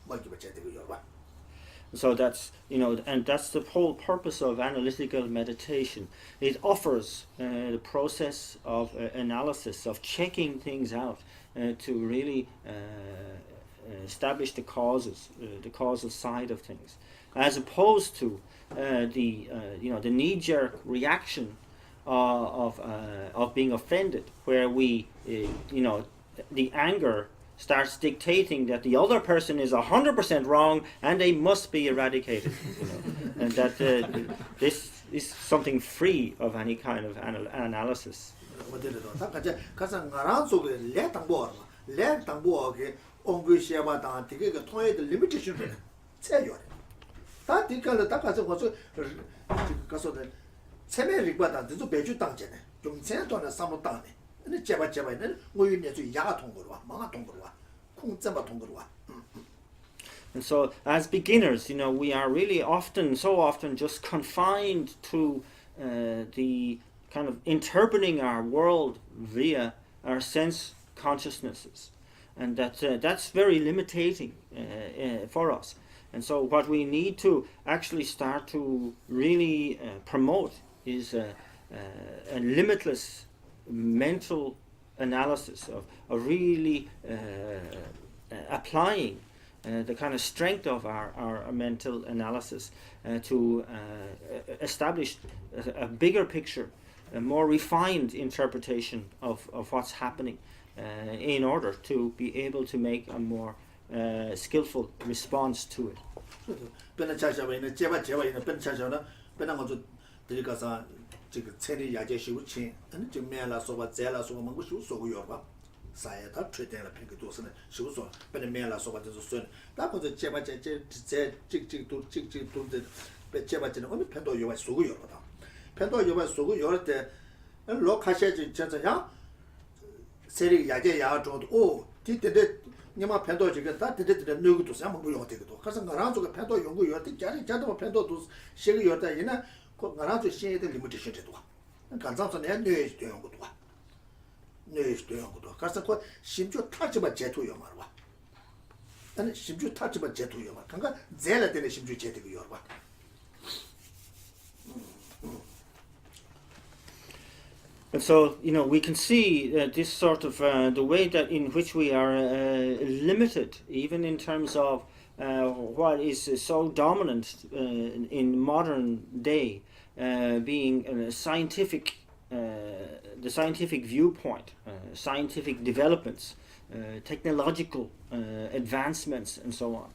Analytical meditation So that's, and that's the whole purpose of analytical meditation. It offers the process of analysis, of checking things out, to really establish the causes, the causal side of things, as opposed to the knee-jerk reaction of being offended, where we, the anger starts dictating that the other person is 100% wrong and they must be eradicated, and that this is something free of any kind of analysis. And so, as beginners, we are really so often just confined to the kind of interpreting our world via our sense consciousnesses, and that's very limiting for us. And so, what we need to actually start to really promote is a limitless mental analysis of really applying the kind of strength of our mental analysis to establish a bigger picture, a more refined interpretation of what's happening, in order to be able to make a more skillful response to it. 니마 팬도 지금 다 데데데 누구도 삼고 요 되거든. 그래서 나랑도 팬도 연구 요때 자도 팬도도 시기 요때 이나 그 나랑도 신에도 리미테이션 되도. 간장서 내 뇌에 되는 것도 와. 뇌에 되는 것도. 그래서 그 심주 타지바 제토요 말와. 아니 심주 타지바 제토요 말. 그러니까 제라 되는 심주 제토요 요 봐. And so, we can see this sort of the way that in which we are limited, even in terms of what is so dominant in modern day, being the scientific viewpoint, scientific developments, technological advancements, and so on.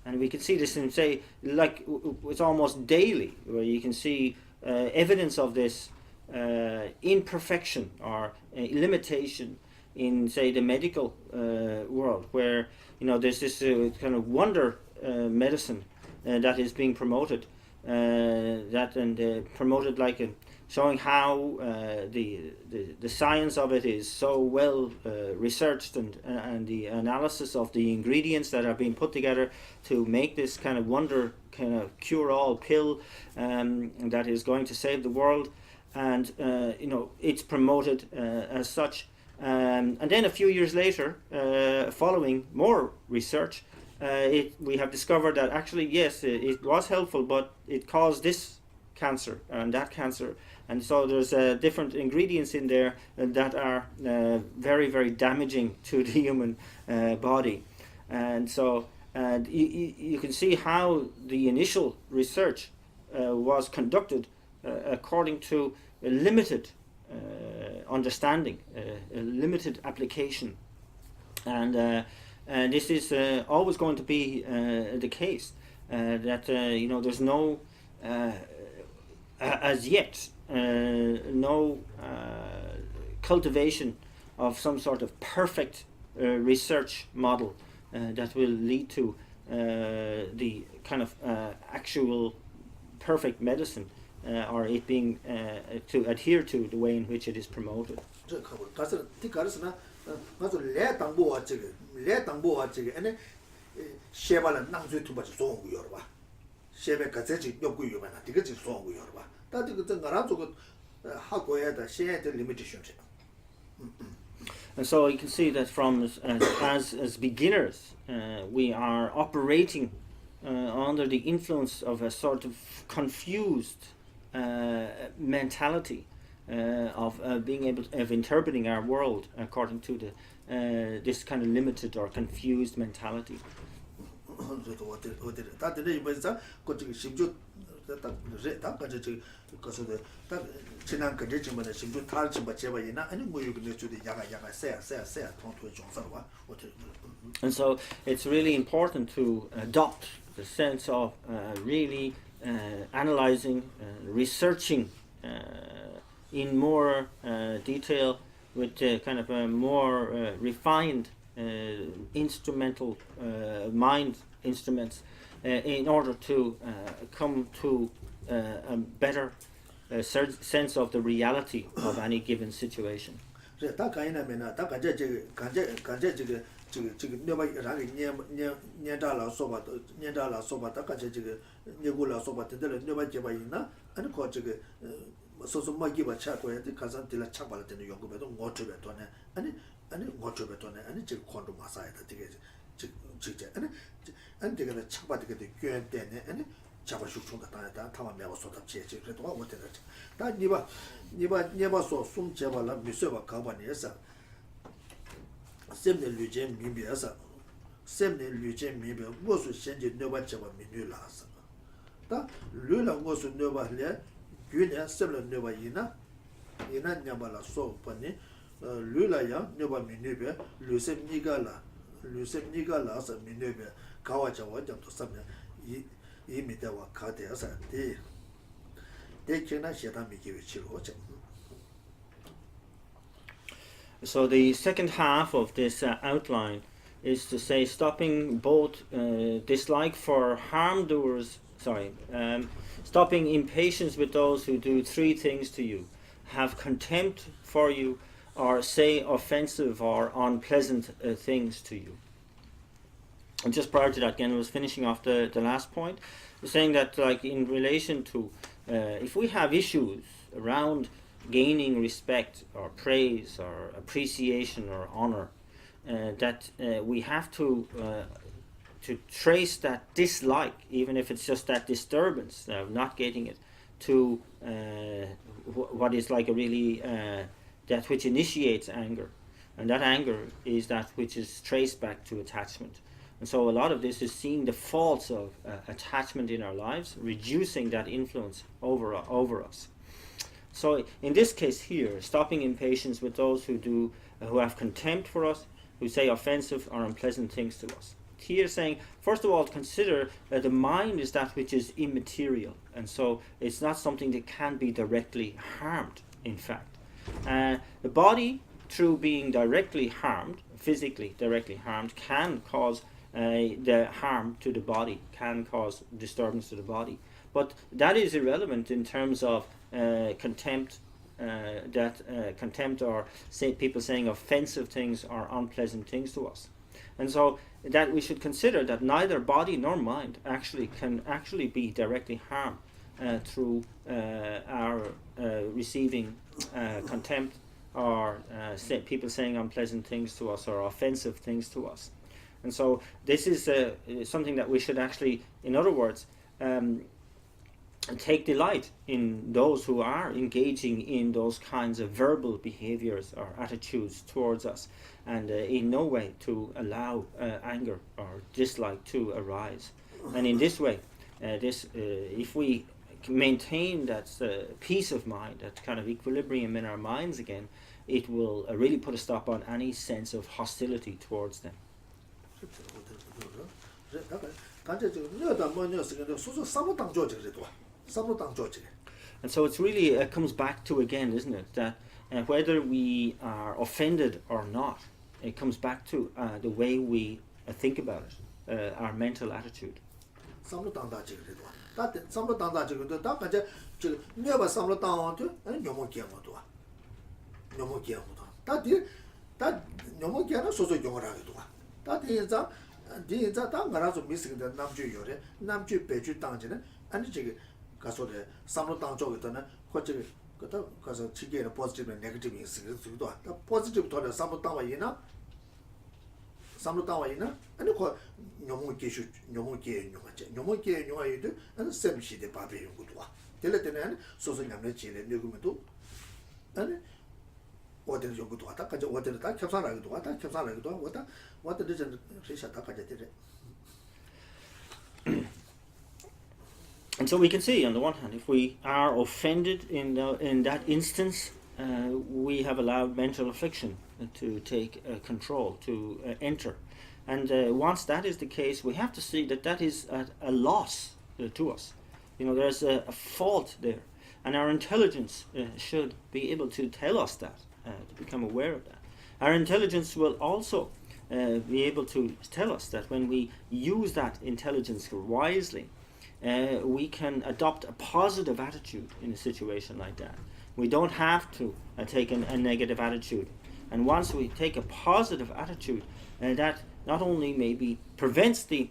And we can see this in, say, like it's almost daily, where you can see evidence of this imperfection or limitation in, say, the medical world, where there's this kind of wonder medicine that is being promoted, promoted like showing how the science of it is so well researched, and the analysis of the ingredients that are being put together to make this kind of wonder kind of cure-all pill that is going to save the world. And it's promoted as such, and then a few years later, following more research, we have discovered that actually, yes, it was helpful, but it caused this cancer and that cancer, and so there's different ingredients in there that are very, very damaging to the human body. And so you can see how the initial research was conducted according to a limited understanding, a limited application, and this is always going to be the case, that there's no as yet no cultivation of some sort of perfect research model that will lead to the kind of actual perfect medicine, or it being to adhere to the way in which it is promoted. And so you can see that from as beginners, we are operating under the influence of a sort of confused mentality of being able of interpreting our world according to the this kind of limited or confused mentality. And so it's really important to adopt the sense of really analyzing, researching in more detail with kind of a more refined instrumental mind instruments in order to come to a better sense of the reality of any given situation. So the second half of this outline is to say stopping both dislike for harm doers, stopping impatience with those who do three things to you, have contempt for you, or say offensive or unpleasant things to you. And just prior to that, again, I was finishing off the last point, saying that, like, in relation to if we have issues around gaining respect or praise or appreciation or honor, that we have to trace that dislike, even if it's just that disturbance of not getting it, to what is like a really that which initiates anger, and that anger is that which is traced back to attachment. And so a lot of this is seeing the faults of attachment in our lives, reducing that influence over us. So in this case here, stopping impatience with those who have contempt for us, who say offensive or unpleasant things to us. Here saying, first of all, consider that the mind is that which is immaterial, and so it's not something that can be directly harmed, in fact. The body, through being directly harmed, physically directly harmed, can cause the harm to the body, can cause disturbance to the body. But that is irrelevant in terms of contempt, contempt or people saying offensive things or unpleasant things to us. And so that we should consider that neither body nor mind can actually be directly harmed through our receiving contempt or people saying unpleasant things to us or offensive things to us. And so this is something that we should actually, in other words, take delight in those who are engaging in those kinds of verbal behaviors or attitudes towards us, and in no way to allow anger or dislike to arise. And in this way, if we maintain that peace of mind, that kind of equilibrium in our minds again, it will really put a stop on any sense of hostility towards them. And so it's really, it comes back to again, isn't it, that whether we are offended or not, it comes back to the way we think about it, our mental attitude. 삼로 따와이나 아니 거 너무 계슈 너무 계용하지 너무 계용하이도 아니 셈시데 바베 용고도 와 될 때는 소소 냠내 지레 누구면도 아니 어디를 용고도 왔다 가지 어디를 다 캡사라기도 왔다 캡사라기도 왔다 왔다 저 리샤다 가지 되래. And so we can see, on the one hand, if we are offended in that instance, we have allowed mental affliction to take control, to enter. And once that is the case, we have to see that that is a loss to us. There's a fault there. And our intelligence should be able to tell us that, to become aware of that. Our intelligence will also be able to tell us that when we use that intelligence wisely, we can adopt a positive attitude in a situation like that. We don't have to take a negative attitude. And once we take a positive attitude, that not only maybe prevents the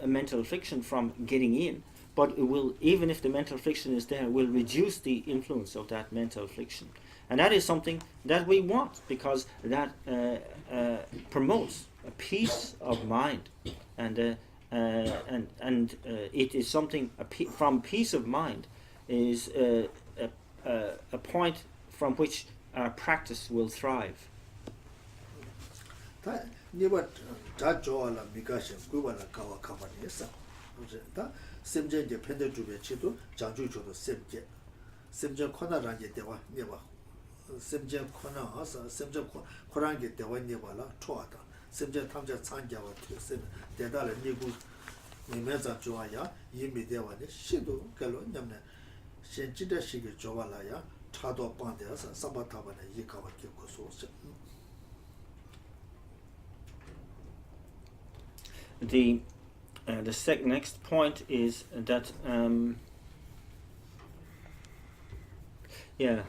mental affliction from getting in, but it will, even if the mental affliction is there, will reduce the influence of that mental affliction. And that is something that we want, because that promotes a peace of mind. And it is something from peace of mind is a point from which our practice will thrive. 다 네버 다 좋아라 미가시 구바라 가와 카바니사. 다 셈제제 펜데 주베 치도 장주조도 셈제. 셈제 코나란게 대와 네바. 셈제 코나 아사 셈제 코란게 대와 네바라 초아다. 셈제 탐자 창자와 셈 대달의 니구 미메자 좋아야 이미 대와네 시도 갈로 냠네 신지다 시게 좋아라야 차도 반대서 사바타바네 이카와게 고소스. The next point is that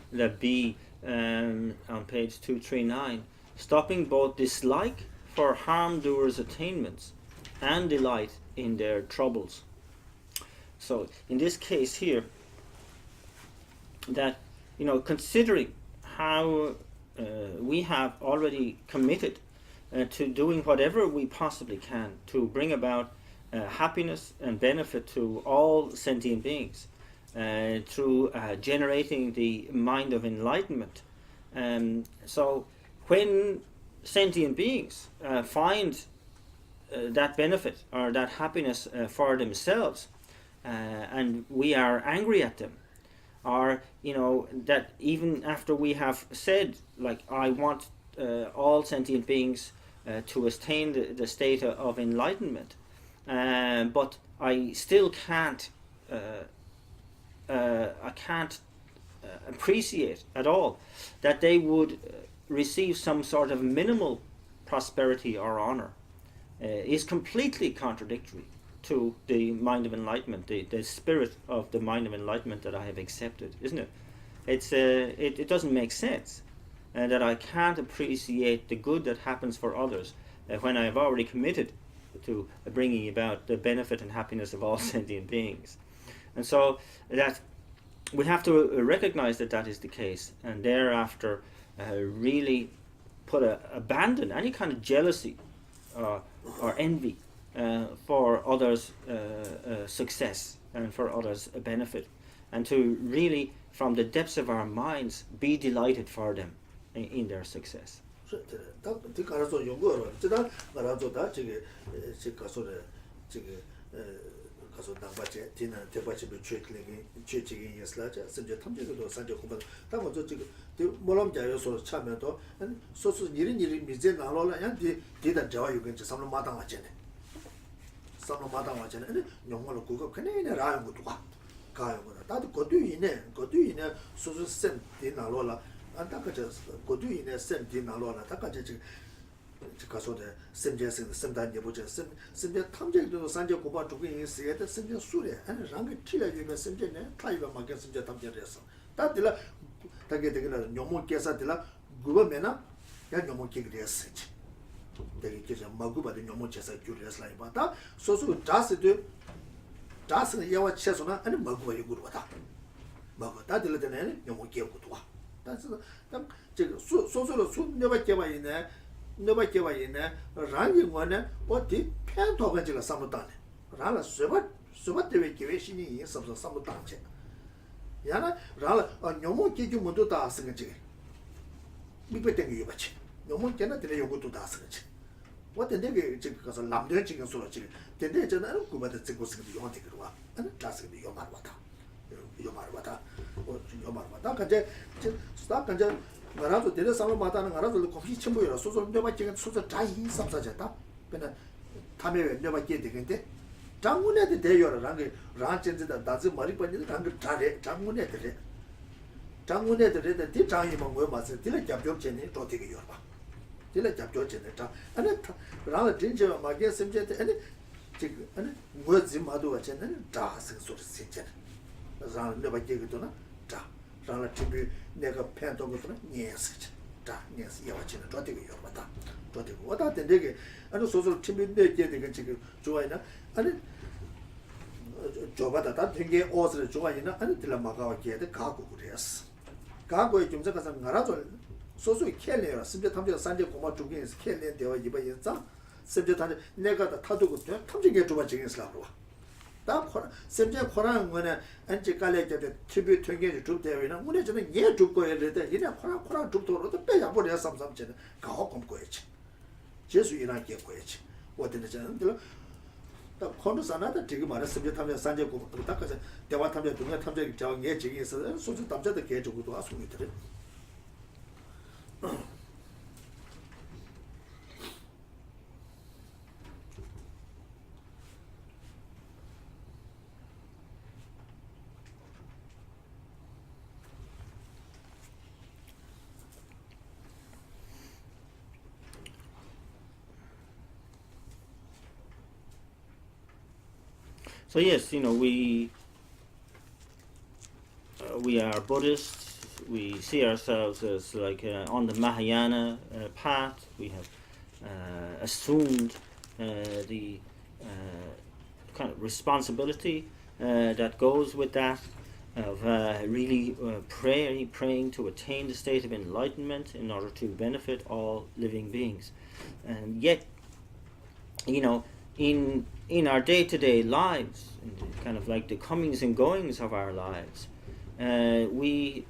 the B on page 239, stopping both dislike for harm doers' attainments and delight in their troubles. So in this case here, that considering how we have already committed to doing whatever we possibly can to bring about happiness and benefit to all sentient beings through generating the mind of enlightenment. So when sentient beings find that benefit or that happiness for themselves, and we are angry at them, or that even after we have said, like, I want all sentient beings to attain the state of enlightenment, but I still can't appreciate at all that they would receive some sort of minimal prosperity or honor, is completely contradictory to the mind of enlightenment, the spirit of the mind of enlightenment that I have accepted, isn't it? It doesn't make sense that I can't appreciate the good that happens for others when I have already committed to bringing about the benefit and happiness of all sentient beings. And so that we have to recognize that that is the case, and thereafter really abandon any kind of jealousy or envy for others' success and for others' benefit, and to really, from the depths of our minds, be delighted for them in their success. 가서 남바체 디나 대바치도 최클링이 최직이 예슬라자 선제 탐제도 산제 공부 다뭐 저 지금 몰람 자요소 참여도 소소 일이 미제 나로라 양디 디다 자와 요근 삼로 마당 왔잖아. 삼로 마당 왔잖아. 영어로 그거 그네네 라는 것도 가요 거다. 다도 거두이네 소소 셈 디나로라 안타까저 거두이네 셈 디나로라 다까저 지금 가서데 셈제스 셈단 예보제 셈제 탐제도 산제 고바 두고 있어야 돼. 셈제 수레 아니 랑게 틀려지면 셈제네 타이바 마게 셈제 탐제래서 다들라 다게 되게는 녀모 계사들라 그거면은 야 녀모 기그래서 되게 계자 마구바데 녀모 제사 규래서 라이바다 소소 자스도 자스는 야와 쳐서나 아니 마구바 이구르다 마구 다들라 되네 녀모 기고도 와 다스 딱 저 소소로 수 내가 개바 있네 nyoba kewa ina rangi ngone oti pen toga jiga samudane rala suba tewe kewe shini yin sabsa samudane yana rala nyomo keju mundu da asinga jiga mikpe tengi yubachi nyomo kena tene yogutu da asinga jiga wa tende jiga kasa lamden jiga sura jiga tende jana anu kubata zigo singa yon tigirwa anu da singa yomarwata kanje sta kanje ngarazo tene sama mata ngarazo kofi chimboira 소소 내가 지금 소소 자이 삽사자다 그러나 타메 내가 게 되는데 장군에도 대요라는 게 라전지다 다즈 머리 번지 당 잘해 장군에들 대 장이만 뭐 맞어 딜에 잡벽전에 또 되게 요봐 딜에 잡벽전에 자 아니 라라 진짜 마게 심제데 아니 지금 아니 뭐지 마도 왔잖아요 자스 소리 진짜 라 내가 게도나 자 라라 집이 내가 팬도 것도 녀스 자 녀스 여와치는 또 되게 요봐다 또 되게 왔다 된게 아니 소소 팀인데 게 되게 지금 좋아이나 아니 저바다 다 되게 옷을 좋아이나 아니 들라마가 게데 가고 그랬어 가고에 좀 가서 나라도 소소히 켈레라 심지어 탐지 산제 고마 중에서 켈레 되어 이번 연장 심지어 다 내가 다 타두고 탐지게 좀 지겠으라고 다 심지어 코란 거는 안지 깔래게 티비 통계를 좀 되어이나 우리 저는 예 죽고 해야 돼 이래 코란 좀 돌아도 빼야 버려 삼삼제는 가고 검고했지 예수 일하게 거였지 어떤 데는 다 컨도사나다 되게 많아 심지어 탐지 산제 고마 딱 가서 대화 탐지 동네 탐지 저게 지기에서 소주 탐지도 개주고도 아수미들 So yes, we are Buddhists. We see ourselves as like on the Mahayana path. We have assumed the kind of responsibility that goes with that of really praying to attain the state of enlightenment in order to benefit all living beings. And yet, in our day-to-day lives, kind of like the comings and goings of our lives, we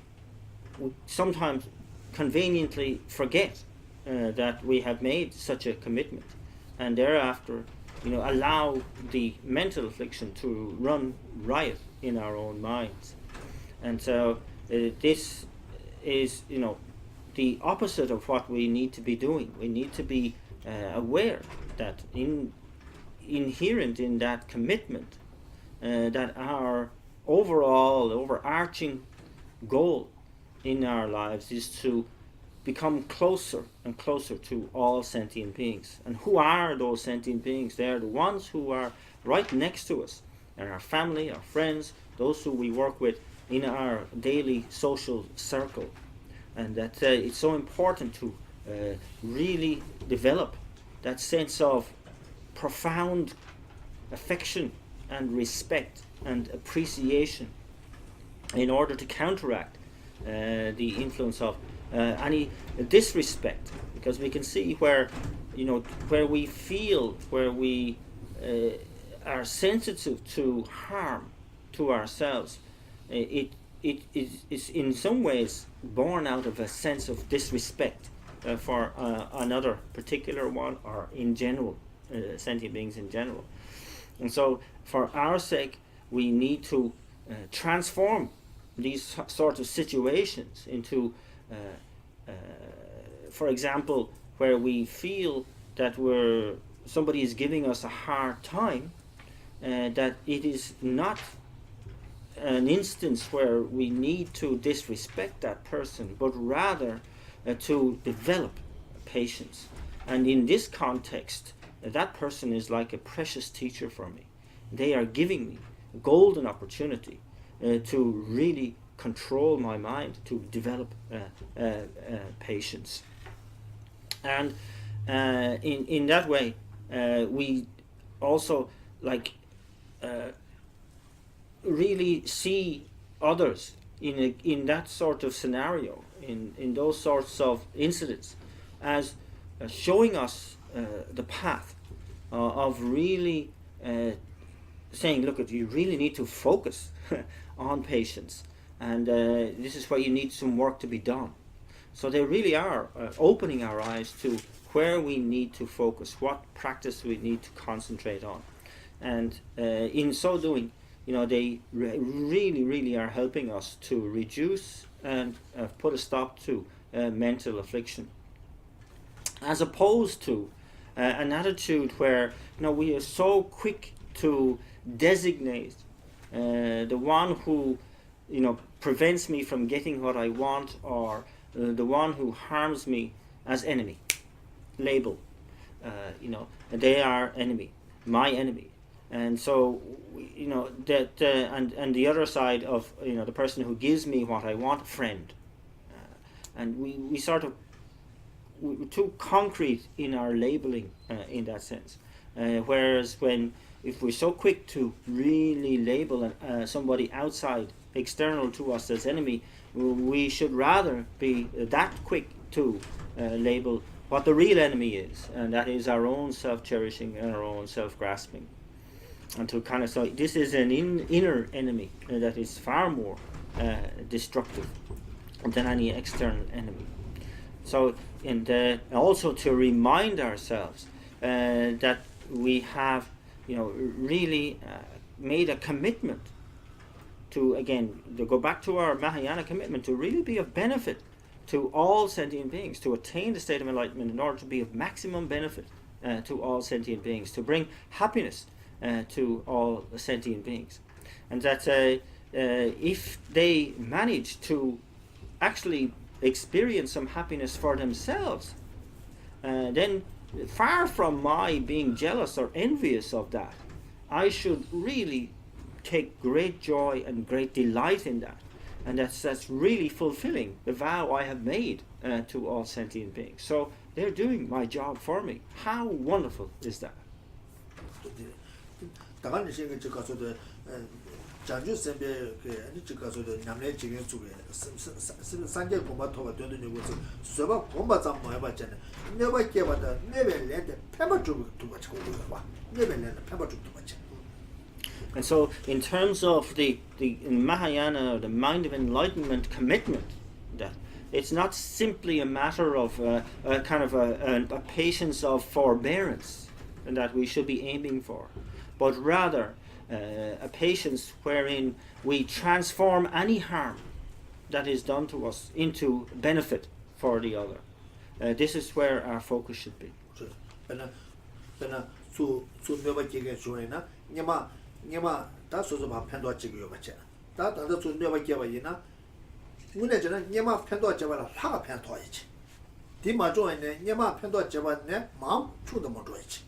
sometimes conveniently forget that we have made such a commitment, and thereafter, allow the mental affliction to run riot in our own minds. And so this is, the opposite of what we need to be doing. We need to be aware that inherent in that commitment, that our overarching goal in our lives is to become closer and closer to all sentient beings. And who are those sentient beings? They're the ones who are right next to us, and our family, our friends, those who we work with in our daily social circle. And that it's so important to really develop that sense of profound affection and respect and appreciation in order to counteract the influence of any disrespect, because we can see where we feel, where we are sensitive to harm to ourselves, it is in some ways born out of a sense of disrespect for another particular one, or in general, sentient beings in general. And so for our sake we need to transform these sort of situations into for example, where we feel that somebody is giving us a hard time, that it is not an instance where we need to disrespect that person, but rather to develop patience. And in this context, that person is like a precious teacher for me. They are giving me a golden opportunity to really control my mind, to develop patience. And in that way, we also really see others in that sort of scenario, in those sorts of incidents, as showing us the path of really saying, look, you really need to focus on patience, and this is where you need some work to be done. So they really are opening our eyes to where we need to focus, what practice we need to concentrate on. And in so doing, they really are helping us to reduce and put a stop to mental affliction. As opposed to an attitude where we are so quick to designate the one who prevents me from getting what I want, or the one who harms me, as enemy. Label, they are enemy, my enemy. And so that and the other side of the person who gives me what I want, friend. And we sort of, we're too concrete in our labeling in that sense. Whereas if we're so quick to really label somebody outside, external to us, as enemy, we should rather be that quick to label what the real enemy is, and that is our own self-cherishing and our own self-grasping. And to kind of say, this is an inner enemy that is far more destructive than any external enemy. So, and also to remind ourselves that we have, really made a commitment to, again, to go back to our Mahayana commitment, to really be of benefit to all sentient beings, to attain the state of enlightenment in order to be of maximum benefit to all sentient beings, to bring happiness to all sentient beings. And that if they manage to actually experience some happiness for themselves, then far from my being jealous or envious of that, I should really take great joy and great delight in that. And that's really fulfilling the vow I have made to all sentient beings. So they're doing my job for me. How wonderful is that? 장주 선배 아니 지가서도 남내 지금 쪽에 산계 공부 토가 되는 요것을 수업 공부 좀 해봤잖아. 내가 깨봤다. 내벨레데 페버 좀 두고 봐. 내벨레데 페버 좀 두고. And so, in terms of the in Mahayana, the mind of enlightenment commitment, that it's not simply a matter of a kind of a patience of forbearance, and that we should be aiming for, but rather a patience wherein we transform any harm that is done to us into benefit for the other. This is where our focus should be. Nyama da sozo ma pendo jigo bacha da da zo ne ba ge ba yina mune jena nyama pendo je ba la ha pen to yi chi di ma zhong ne nyama pendo je ba ne ma chu de mo zhuo yi chi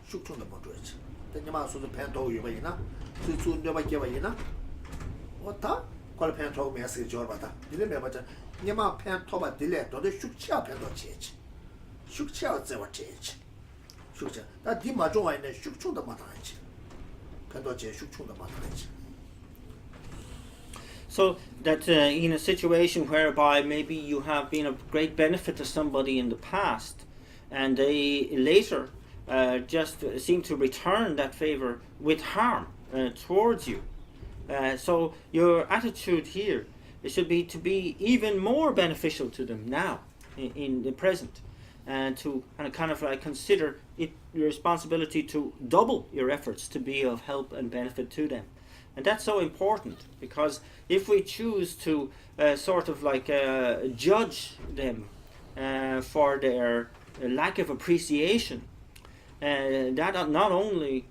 shu chu de mo zhuo yi chi da nyama sozo pen to yu ba yina zu ne ba ge ba yina o ta ko pen to me se jo ba da di le me ba ja nyama pen to ba di le do de shu chi a pen to chi chi shu chi a ze wa chi chi So that in a situation whereby maybe you have been of great benefit to somebody in the past, and they later just seem to return that favor with harm towards you. So your attitude here should be to be even more beneficial to them now, in the present. And to kind of like consider it your responsibility to double your efforts to be of help and benefit to them. And that's so important, because if we choose to sort of like judge them for their lack of appreciation, that not only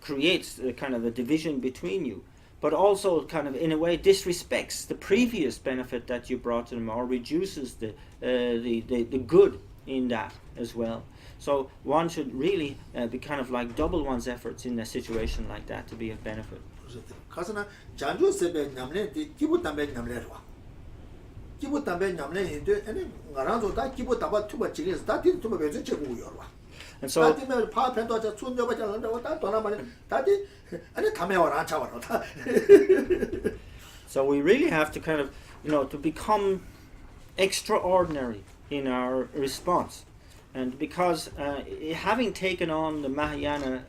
creates a kind of a division between you, but also kind of in a way disrespects the previous benefit that you brought to them, or reduces the good in that as well. So one should really be kind of like double one's efforts in a situation like that to be of benefit. 가서나 장주 세배 냠내 기부 담배 냠내로 기부 담배 냠내인데 아니 나랑도 다 기부 담바 투바 지게서 다 뒤 투바 배제 제고 요와. And so 다디면 파편도 저 춘녀가 잘한다고 다 돌아만에 다디 아니 담에와 안 차와로 다. So we really have to kind of, to become extraordinary in our response. And because having taken on the Mahayana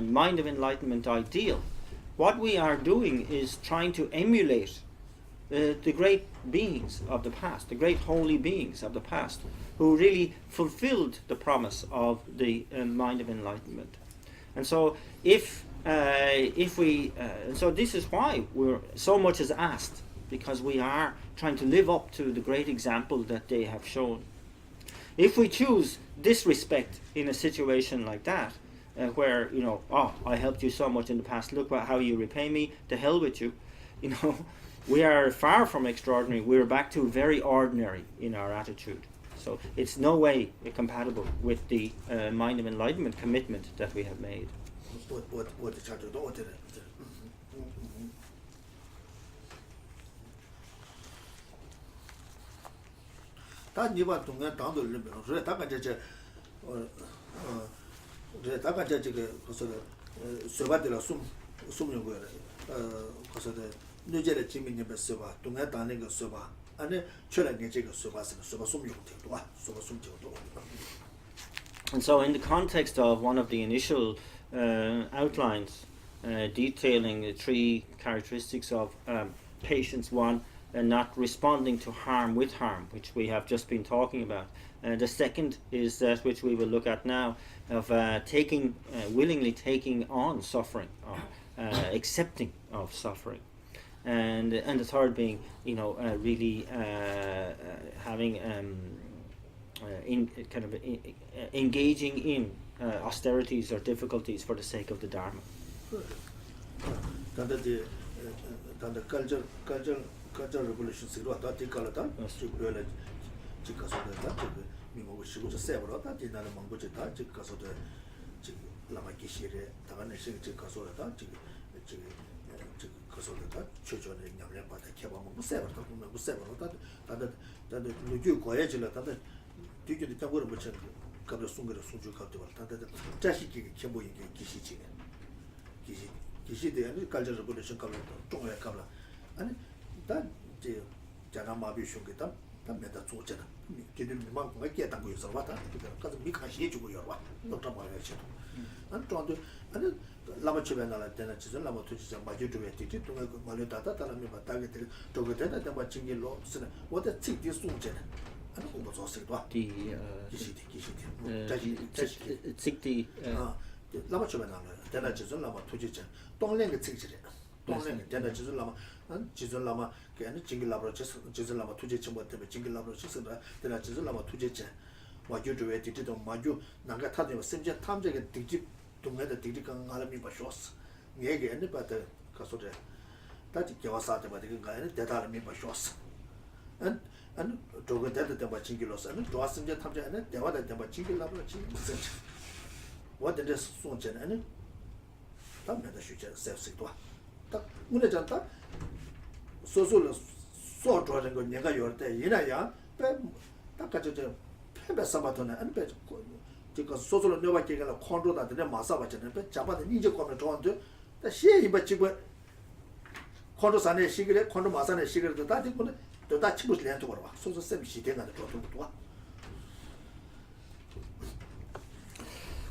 mind of enlightenment ideal, what we are doing is trying to emulate the great beings of the past, the great holy beings of the past, who really fulfilled the promise of the mind of enlightenment. And so, if we, so this is why we're so much is asked, because we are trying to live up to the great example that they have shown. If we choose disrespect in a situation like that, where oh, I helped you so much in the past, look how you repay me, to hell with you, we are far from extraordinary. We're back to very ordinary in our attitude. So it's no way compatible with the mind of enlightenment commitment that we have made. And so in the context of one of the initial outlines detailing the three characteristics of patience, one, not responding to harm with harm, which we have just been talking about. The second is that which we will look at now, of willingly taking on suffering, or accepting of suffering. And the third being, really having engaging in austerities or difficulties for the sake of the Dharma. The culture revolution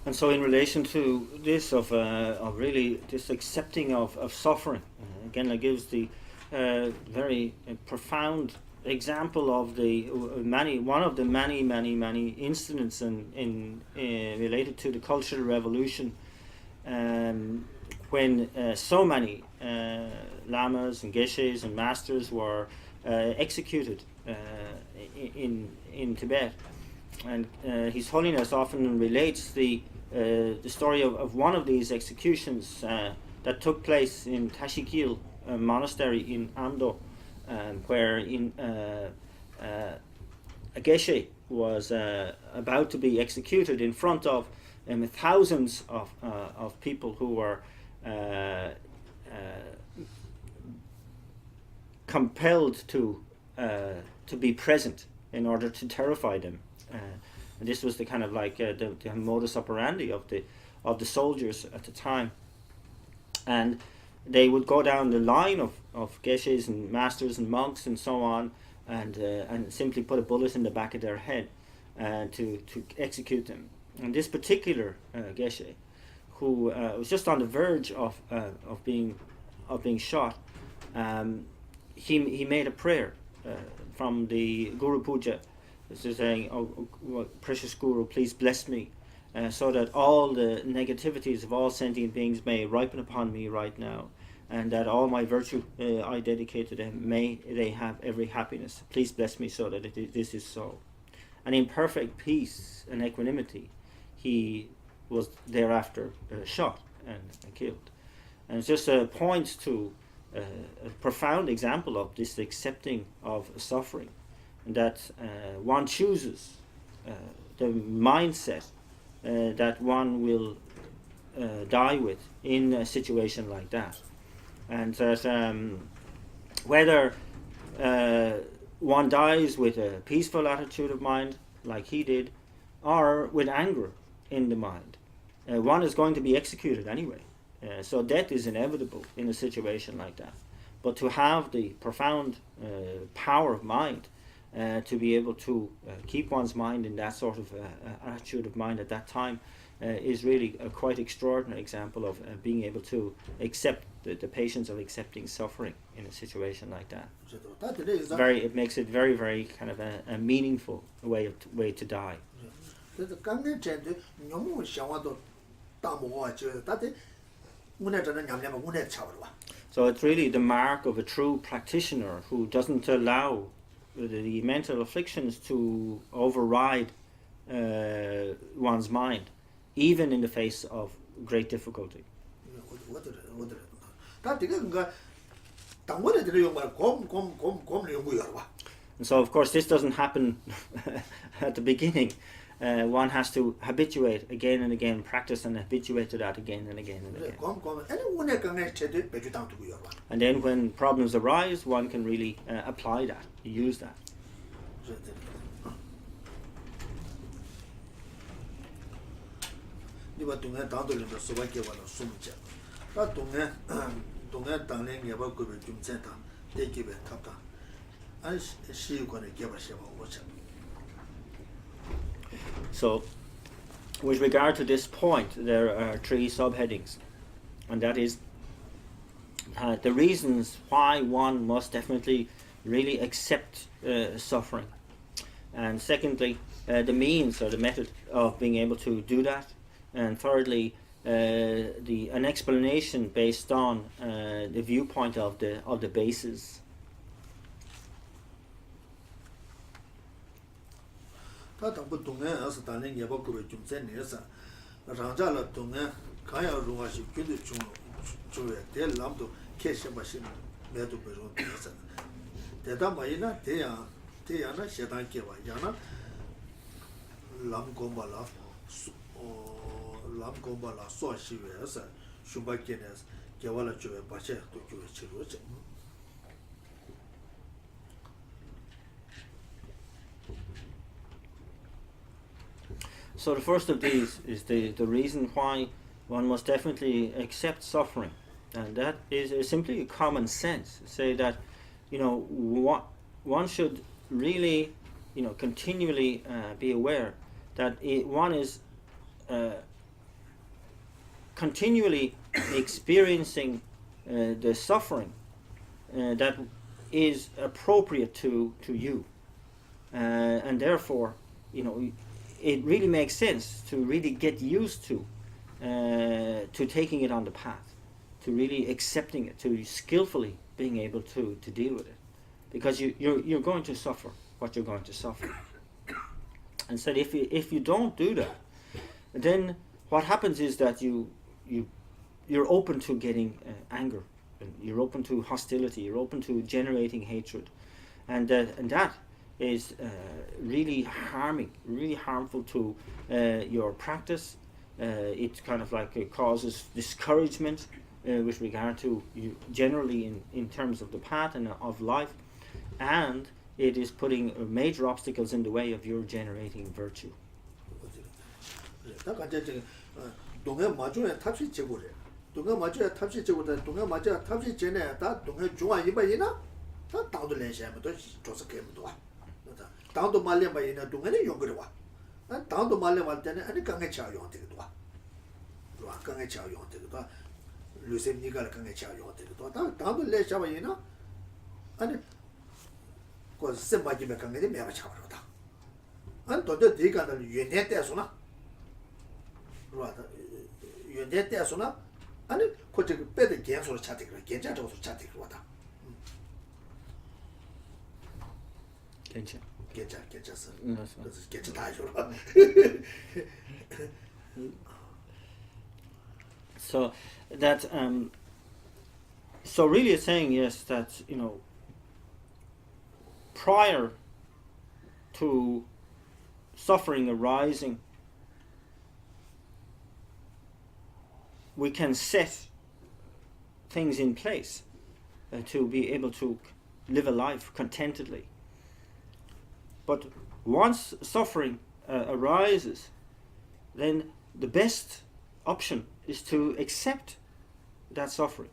And so in relation to this of really this accepting of suffering, again it gives the very profound example of the one of the many incidents in related to the Cultural Revolution, when so many lamas and geshes and masters were executed in Tibet. And His Holiness often relates the story of one of these executions that took place in Tashikil monastery in Amdo, where a geshe was about to be executed in front of thousands of people who were compelled to be present in order to terrify them. And this was the kind of like the modus operandi of the soldiers at the time. And they would go down the line of geshes and masters and monks and so on, and simply put a bullet in the back of their head to execute them. And this particular Geshe, who was just on the verge of being shot, he made a prayer from the Guru Puja, saying, "Oh, precious Guru, please bless me, so that all the negativities of all sentient beings may ripen upon me right now, and that all my virtue I dedicate to them, may they have every happiness. Please bless me so that this is so." And in perfect peace and equanimity, he was thereafter shot and killed. And it just points to a profound example of this accepting of suffering, and that one chooses the mindset that one will die with in a situation like that. And that whether one dies with a peaceful attitude of mind, like he did, or with anger in the mind, one is going to be executed anyway. So death is inevitable in a situation like that. But to have the profound power of mind, to be able to keep one's mind in that sort of attitude of mind at that time, is really a quite extraordinary example of being able to accept the patience of accepting suffering in a situation like that. It makes it very, very kind of a meaningful way to die. So it's really the mark of a true practitioner who doesn't allow the mental afflictions to override one's mind, even in the face of great difficulty. And so, of course, this doesn't happen at the beginning. One has to habituate again and again, practice and habituate to that again and again and again. And then when problems arise, one can really apply that, use that. So, with regard to this point, there are three subheadings, and that is the reasons why one must definitely really accept suffering, and secondly, the means or the method of being able to do that, and thirdly, an explanation based on the viewpoint of the bases. So the first of these is the reason why one must definitely accept suffering, and that is simply common sense. Say that, one should really, continually be aware that one is continually experiencing the suffering that is appropriate to you, and therefore, it really makes sense to really get used to taking it on the path, to really accepting it, to skillfully being able to deal with it, because you're going to suffer what you're going to suffer. And so if you don't do that, then what happens is that you're open to getting anger, and you're open to hostility, you're open to generating hatred, and that is really harmful to your practice. It kind of like it causes discouragement with regard to you generally in terms of the path and of life, and it is putting major obstacles in the way of your generating virtue. 다 당도 렌샤면도 조서 개면도 와. 당도 말려 봐이나 동안에 용거려 와. 당도 말려 말 때는 아니 강에 차 용되기도 와. 와 강에 차 용되기도 와. 루셈니가 강에 차 용되기도 와. 당도 렌샤 봐이나 아니 그 셈바지메 강에 매바 차버렸다. 안 도저 디가는 유네 때서나. 그러다 유네 때서나 아니 거기 빼대 개소로 차대기로 괜찮다고 차대기로 왔다. 괜찮았어. 그래서 괜찮다. So that so really it's saying yes that prior to suffering arising, we can set things in place to be able to live a life contentedly. But once suffering arises, then the best option is to accept that suffering.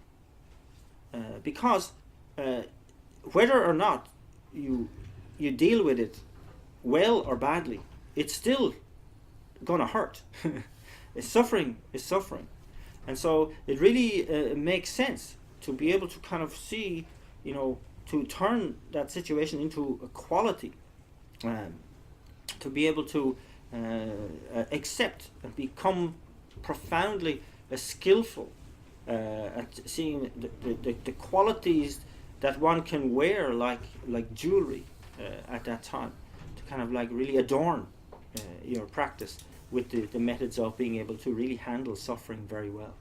Because whether or not you deal with it well or badly, it's still gonna hurt. Suffering is suffering. And so it really makes sense to be able to kind of see, to turn that situation into a quality, to be able to accept and become profoundly skillful at seeing the qualities that one can wear like jewelry at that time, to kind of like really adorn your practice with the methods of being able to really handle suffering very well.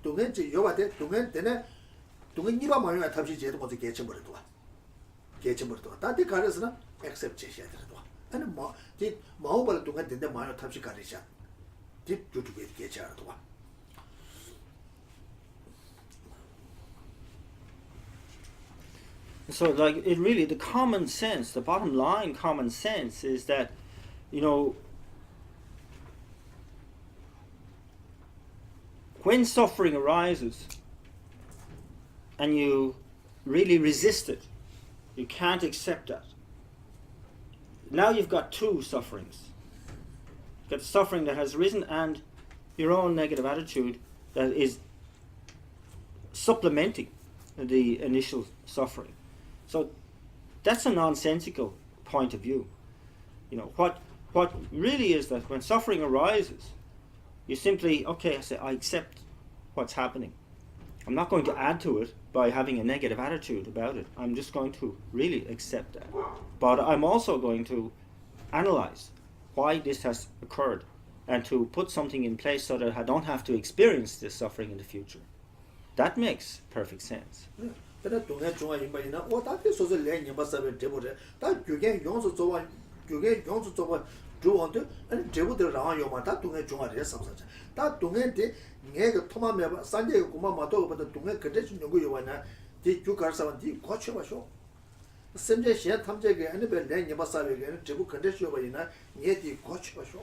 동행지 요바데 동행 때네 동행 이바 마요야 탑시 제도 모두 개체버려도 다들 가르스나 액셉트 제시해야 되도 아니 뭐디 마오발 동행 된데 마요 탑시 가르샤 디 유튜브에 개체하도 So like it really, the common sense, the bottom line common sense is that, when suffering arises and you really resist it, you can't accept that. Now you've got two sufferings. You've got the suffering that has risen and your own negative attitude that is supplementing the initial suffering. So that's a nonsensical point of view. What really is that when suffering arises, you simply, I say, I accept what's happening. I'm not going to add to it by having a negative attitude about it. I'm just going to really accept that. But I'm also going to analyze why this has occurred and to put something in place so that I don't have to experience this suffering in the future. That makes perfect sense. 근데 동네 중앙 인바이나 오다게 소설 내 님바사베 제보래 다 교계 용수 조와 주원데 아니 제보들 나와 요마다 동네 중앙에 삼사자 다 동네데 내가 토마메 산제 고마마도 보다 동네 그때 좀 연구 요와나 디 주가르사한테 고쳐 봐쇼 선제 시야 탐제게 아니 내 님바사베게 제보 근데 쇼바이나 니디 고쳐 봐쇼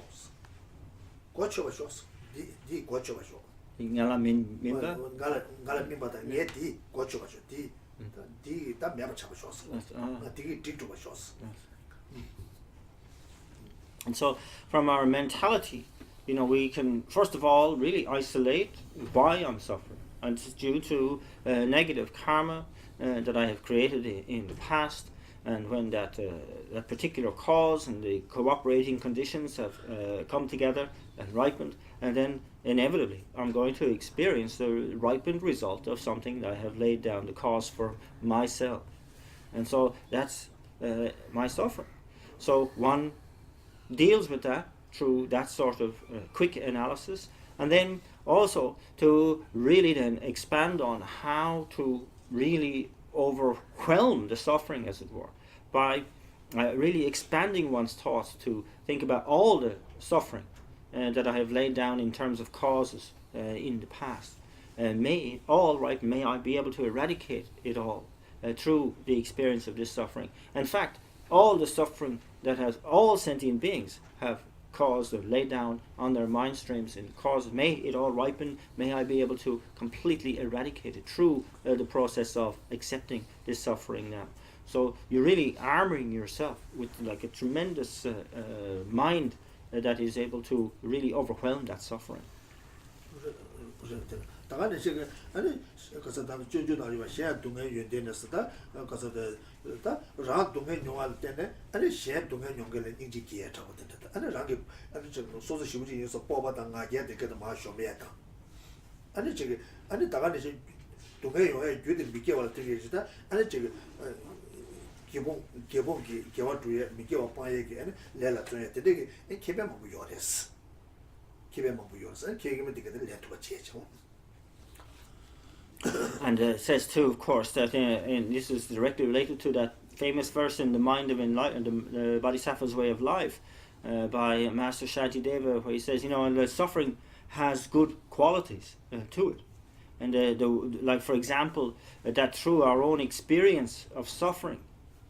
디 고쳐 봐쇼 Ngala minba? Ngala minba da nye di gocho basho di da myaba chaba shos. Di to bashos. And so from our mentality, we can first of all really isolate why I'm suffering. And it's due to negative karma that I have created in the past, and when that particular cause and the cooperating conditions have come together and ripened, and then inevitably I'm going to experience the ripened result of something that I have laid down the cause for myself. And so that's my suffering. So one deals with that through that sort of quick analysis, and then also to really then expand on how to really overwhelm the suffering, as it were, by really expanding one's thoughts to think about all the suffering that I have laid down in terms of causes in the past. May I be able to eradicate it all through the experience of this suffering. In fact, all the suffering that has all sentient beings have caused or laid down on their mind streams and causes, may it all ripen, may I be able to completely eradicate it through the process of accepting this suffering now. So you're really armoring yourself with like a tremendous mind that is able to really overwhelm that suffering. 당연히 지금 아니 그래서 다 준준하리와 시야 동에 연대는스다 그래서 다 동에 용할 때네 아니 시야 동에 용결에 인지 기에 잡았다 아니 라게 아니 저 소소 시부지에서 뽑아다 가게 되게도 마셔매다 아니 지금 아니 당연히 지금 동에 용에 주된 미개월 되게지다 아니 지금 기본기 개와주에 미개와 빠에게 아니 내가 전에 되게 개변 뭐 요랬어 개변 뭐 요랬어 개개면 되게 내가 제죠. And it says too, of course, that and this is directly related to that famous verse in the Mind of Enlightenment, the Bodhisattva's Way of Life, by Master Shantideva, where he says, the suffering has good qualities to it, and like for example, that through our own experience of suffering,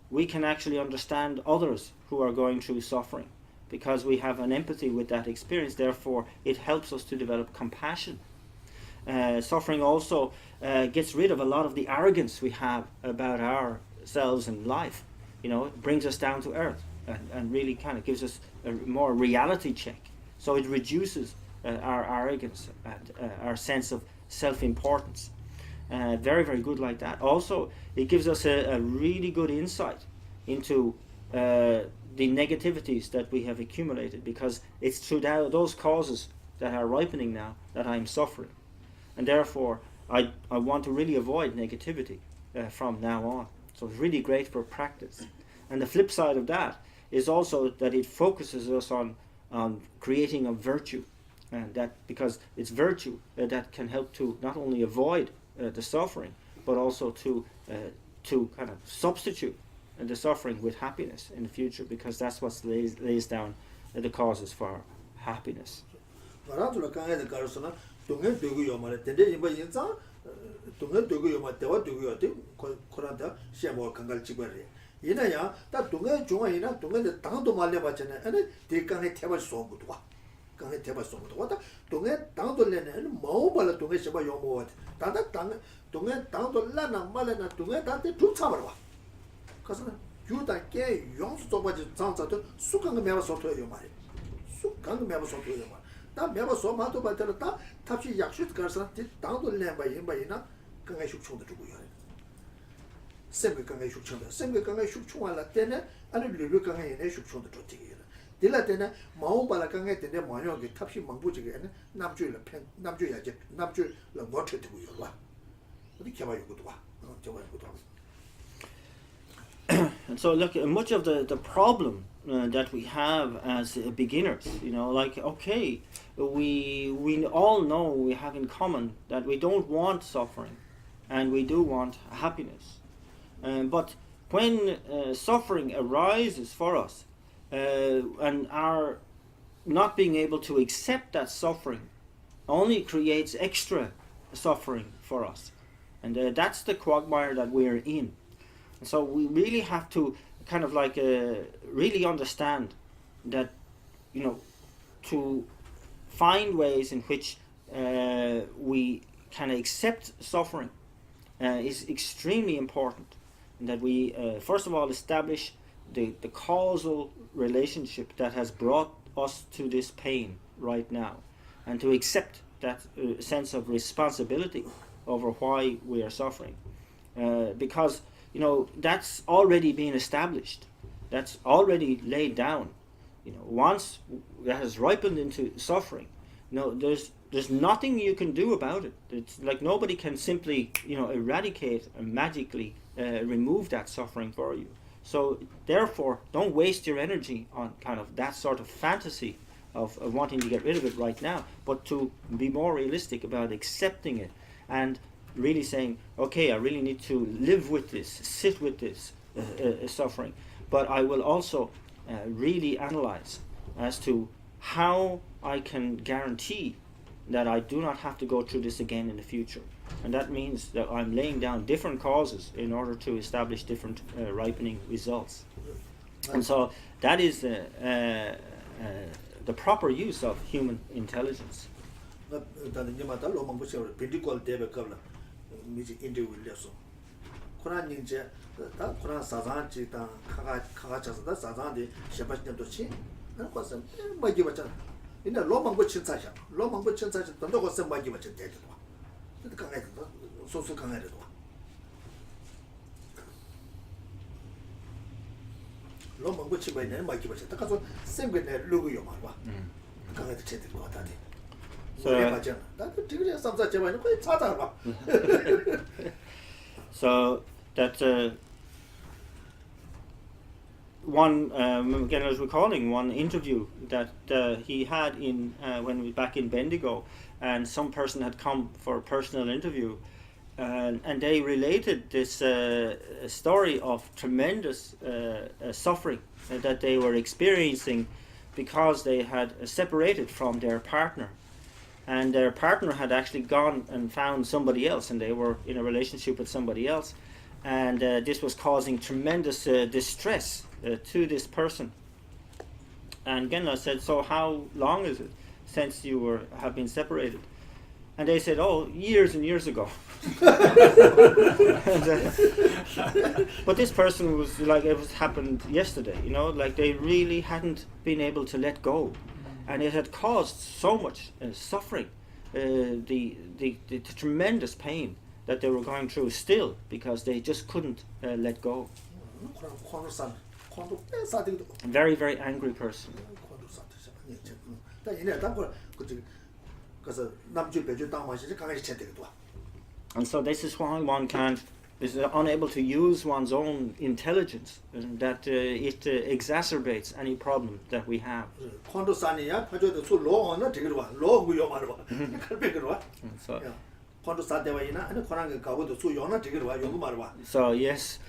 we can actually understand others who are going through suffering, because we have an empathy with that experience. Therefore, it helps us to develop compassion. Suffering also gets rid of a lot of the arrogance we have about ourselves and life. It brings us down to earth and really kind of gives us a more reality check. So it reduces our arrogance and our sense of self-importance. Very, very good like that. Also, it gives us a really good insight into the negativities that we have accumulated, because it's through those causes that are ripening now that I'm suffering. And therefore, I want to really avoid negativity from now on. So it's really great for practice. And the flip side of that is also that it focuses us on creating a virtue, and that because it's virtue that can help to not only avoid the suffering, but also to kind of substitute the suffering with happiness in the future, because that's what lays down the causes for happiness. 동네 되고요 말에 근데 이번 인자 동네 되고요 말 대화 되고요 돼 코란다 시험을 강갈 집어래 이나야 다 동네 중앙이나 동네 당도 말려 봤잖아요 아니 대강에 태발 쏘고도 와 강에 태발 쏘고도 왔다 동네 당도 내는 뭐발 동네 시바 용모 다다 당 동네 당도 라나 말나 동네 다때 좀 잡아라 와 그래서 유다 게 용수 도바지 장자도 수강을 매워 쏘토요 말이 수강을 매워 쏘토요 말 다 매번 소마도 받더라 다 탑시 약속 가서 당도 내봐 임바이나 강에 숙청도 주고요. 샘게 강에 숙청도 샘게 강에 숙청할 때는 아니 르르 강에 내 숙청도 좋지게. 딜라 때는 마오발라 강에 때문에 뭐냐게 탑시 망부지게는 남주를 편 남주야지 남주를 못 쳐두고요. 와. 어디 개발이고도 와. 개발이고도 와. And so look, much of the problem that we have as beginners, like, okay, we all know we have in common that we don't want suffering and we do want happiness. But when suffering arises for us and our not being able to accept that suffering only creates extra suffering for us. And that's the quagmire that we're in. So we really have to kind of like really understand that, to find ways in which we can accept suffering is extremely important. And that we, first of all, establish the causal relationship that has brought us to this pain right now. And to accept that sense of responsibility over why we are suffering. Because that's already been established. That's already laid down. Once that has ripened into suffering, there's nothing you can do about it. It's like nobody can simply, eradicate and magically remove that suffering for you. So therefore, don't waste your energy on kind of that sort of fantasy of wanting to get rid of it right now, but to be more realistic about accepting it and really saying, okay, I really need to live with this, sit with this suffering. but I will also really analyze as to how I can guarantee that I do not have to go through this again in the future. And that means that I'm laying down different causes in order to establish different ripening results. And so that is the proper use of human intelligence. So that one again, I was recalling one interview that he had in when we back in Bendigo, and some person had come for a personal interview, and they related this story of tremendous suffering that they were experiencing because they had separated from their partner, and their partner had actually gone and found somebody else, and they were in a relationship with somebody else, and this was causing tremendous distress to this person. And again I said, so how long is it since you have been separated? And they said, oh, years and years ago. But this person was like, it was happened yesterday, you know, like they really hadn't been able to let go, and it had caused so much suffering, the tremendous pain that they were going through still, because they just couldn't let go. A very, very angry person. And so this is why one is unable to use one's own intelligence, and that it exacerbates any problem that we have. So yes,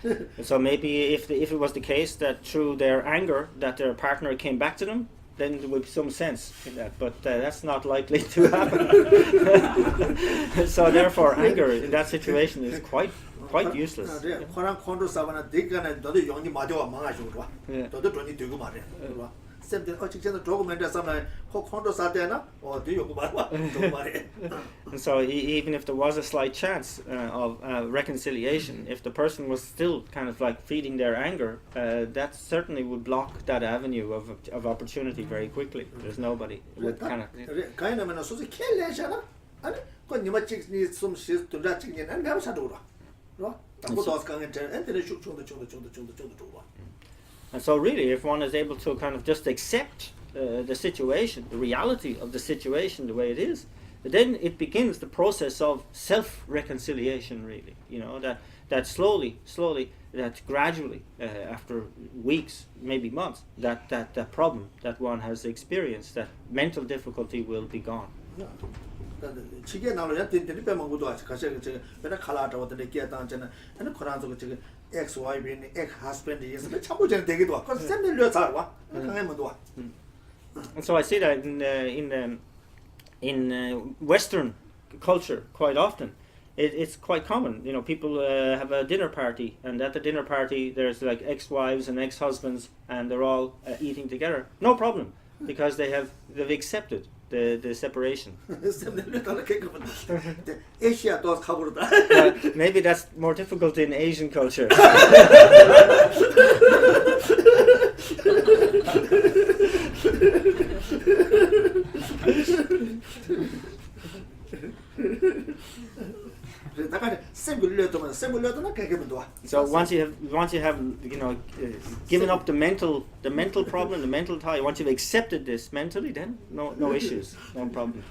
so maybe if it was the case that through their anger that their partner came back to them, then there would be some sense in that, but that's not likely to happen. So therefore anger in that situation is quite useless. And so even if there was a slight chance of reconciliation, if the person was still kind of like feeding their anger, that certainly would block that avenue of opportunity very quickly. There's nobody would kind of. And so really, if one is able to kind of just accept the situation, the reality of the situation the way it is, then it begins the process of self-reconciliation, really. You know, that slowly, that gradually, after weeks, maybe months, that problem that one has experienced, that mental difficulty will be gone. And so I see that in Western culture quite often. It's quite common, you know, people have a dinner party, and at the dinner party there's like ex-wives and ex-husbands, and they're all eating together. No problem, because they've accepted the separation. Maybe that's more difficult in Asian culture. So once you have you know given up the mental problem, the mental tie, once you've accepted this mentally, then no issues, no problem.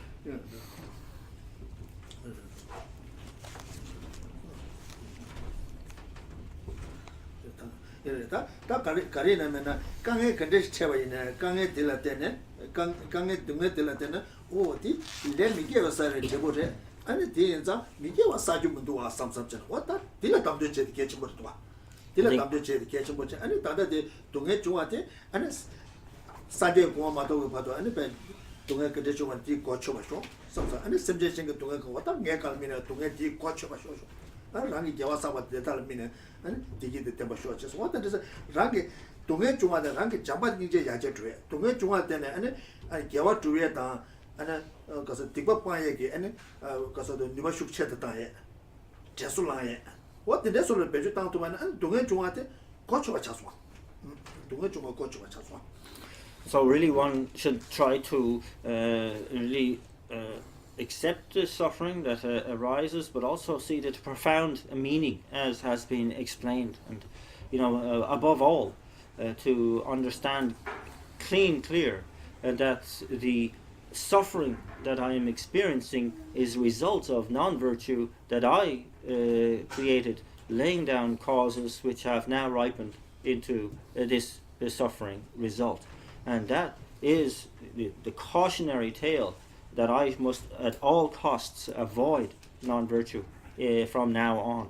Dila tamde che de kechen boche ani tanda de donghe chunga de ani sanje ko ma to ba to ani pe donghe ke de chunga di ko choba sho samsa ani semje cheng donghe ko wata nge kal mina donghe di ko choba sho sho ani rangi jawa sa ba de tal mina ani digi de temba sho che so wata de rangi donghe chunga de rangi jamba ni je ya je tue donghe chunga de ne ani jawa tue da ani 가서 뒷밥 얘기 아니 가서도 니가 숙체도 다에 제술라에 what the solar beju tang to man an 동해 중한테 거쳐가 차서 동해 중화 거쳐가 차서. So really one should try to really accept the suffering that arises, but also see the profound meaning as has been explained, and above all to understand clear that the suffering that I am experiencing is a result of non-virtue that I created, laying down causes which have now ripened into this suffering result. And that is the cautionary tale that I must at all costs avoid non-virtue from now on.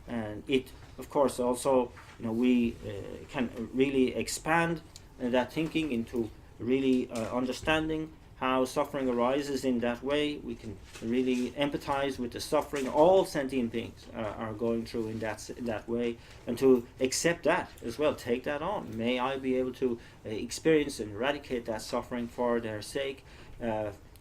And it, of course, also we can really expand that thinking into really understanding how suffering arises in that way. We can really empathize with the suffering all sentient beings are going through in that way, and to accept that as well, take that on. May I be able to experience and eradicate that suffering for their sake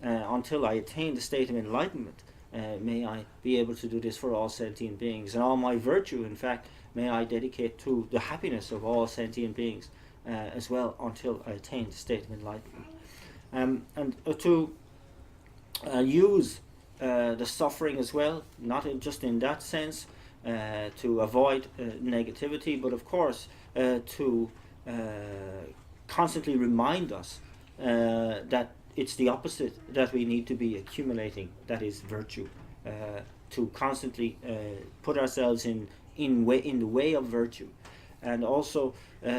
until I attain the state of enlightenment. May I be able to do this for all sentient beings, and all my virtue, in fact, may I dedicate to the happiness of all sentient beings as well until I attain the state of enlightenment. And to use the suffering as well, not just in that sense, to avoid negativity, but of course to constantly remind us that it's the opposite that we need to be accumulating, that is virtue, to constantly put ourselves in the way of virtue, and also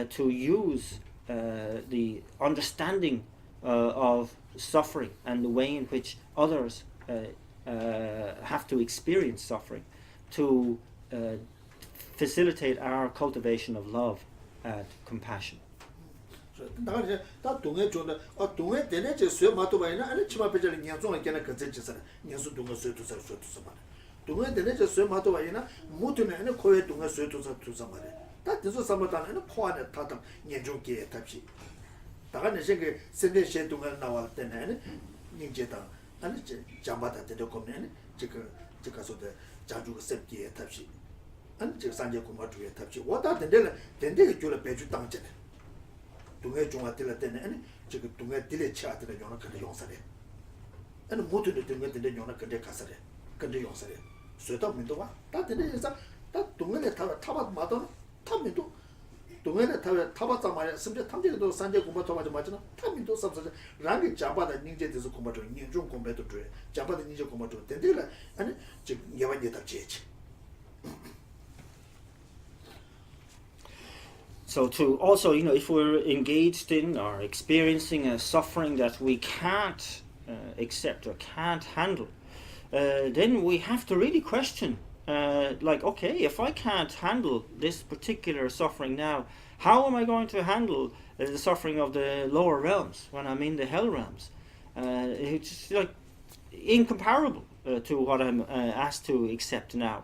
to use the understanding of suffering and the way in which others have to experience suffering to facilitate our cultivation of love and compassion. 다 동해 존나 동해 되네 제 수요 마도 바이나 아니 치마 배절 냥종에 깨나 그제지서 냥수 동해 수요도서 말 동해 되네 제 수요 마도 바이나 모두네 아니 코에 동해 수요도서 말해 다 뜻서 삼바다는 코안에 타다 냥종게 답시 다가는 생게 센데 셰 동해 나와 때네 닝제다 아니 잠바다 때도 겁네 제가서도 자주 셉게 답시 아니 제 산제 고마주에 답시 와다 된데 줄에 배주 땅제네 동해 중화 딜라 때는 아니 지금 동해 딜에 차들의 용어 근데 용사래 아니 모두들 동해 용어 근데 가서래 근데 용사래 쇠다 민도 와다 되는서 다 동해에 타바 마도 타민도 동해에 타바자 말이야 심지어 탐제도 산제 공부 더 맞잖아 타민도 삼서 랑이 잡아다 닝제에서 공부도 닝중 공부도 돼 잡아다 닝제 공부도 된대라 아니 지금 예반이 다 제지. So to also, if we're engaged in or experiencing a suffering that we can't accept or can't handle, then we have to really question, okay, if I can't handle this particular suffering now, how am I going to handle the suffering of the lower realms when I'm in the hell realms? It's like incomparable to what I'm asked to accept now.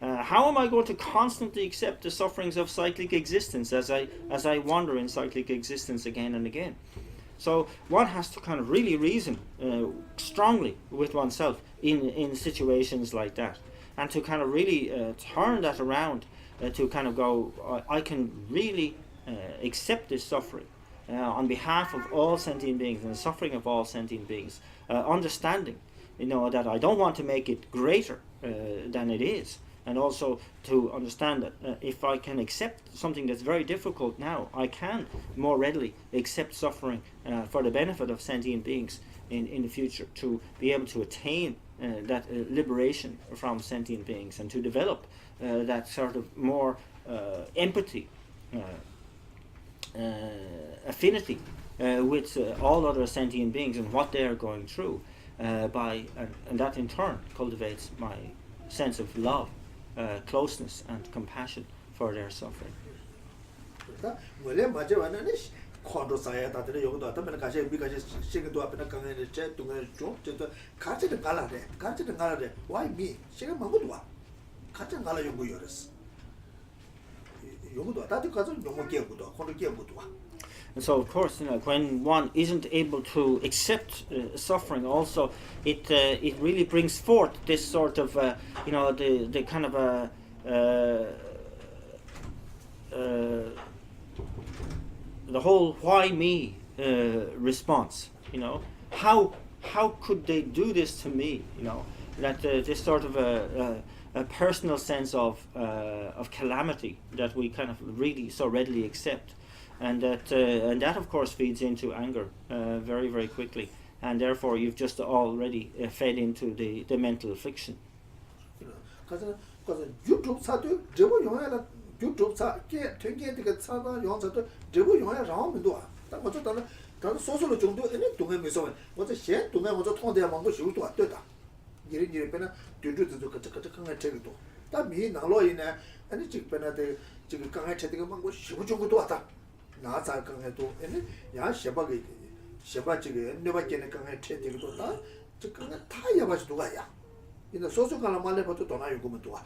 How am I going to constantly accept the sufferings of cyclic existence as I wander in cyclic existence again and again? So one has to kind of really reason strongly with oneself in situations like that, and to kind of really turn that around to kind of go, I can really accept this suffering on behalf of all sentient beings and the suffering of all sentient beings, understanding, that I don't want to make it greater than it is. And also to understand that if I can accept something that's very difficult now, I can more readily accept suffering for the benefit of sentient beings in the future, to be able to attain that liberation from sentient beings, and to develop that sort of more empathy, affinity with all other sentient beings and what they are going through, and that in turn cultivates my sense of love, closeness and compassion for their suffering. 다 원래 맞아와는 콘도 사야 다들 요거도 하면 가시 미가시 시기도 앞에 강에 제 동에 좀 저도 같이는 갈라래 why me 시간 먹어도 와 같이 갈라 요거 요랬어 요거도 다들 가서 요거 깨고도 콘도 깨고도 와. And so, of course, when one isn't able to accept suffering, also it really brings forth this sort of the kind of the whole "why me" response. How could they do this to me? That this sort of a personal sense of calamity that we kind of really so readily accept. And that of course feeds into anger very, very quickly, and therefore you've just already fed into the mental affliction. 그래서 유튜브 사도 저거 영화라 유튜브 사게 되게 사다 영화도 저거 영화 라면도 와. 딱 맞아 다른 소소로 정도 에네 동에 메서 어제 셰 동에 먼저 통대야 먹고 쉬고도 왔다. 이리 배나 뒤뒤도 같이 강에 채기도. 다미 나로이네 아니 직배나데 지금 강에 채기가 먹고 쉬고 정도 왔다. 나자 강에도 에네 야 셰바게 셰바지게 네바게네 강에 채기도 다 지금 다 야바지도 가야. 이제 소소가나 말레부터 도나 요구면 도와.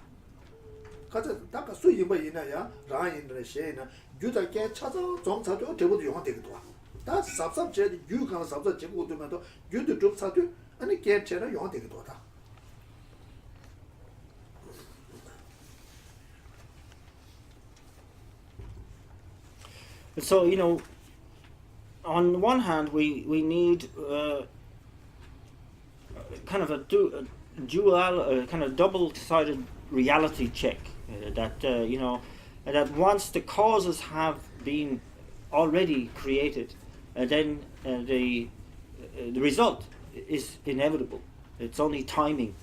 가자 다가 수입이 있나야 라인의 셰나 유다게 찾아 정사도 대부도 용한 되기도 와. 다 삽삽제 유강 삽삽 제고 되면도 유도 좀 사도 아니 개체는 용한 되기도 하다. So on one hand we need kind of a dual kind of double-sided reality check that that once the causes have been already created, then the result is inevitable. It's only timing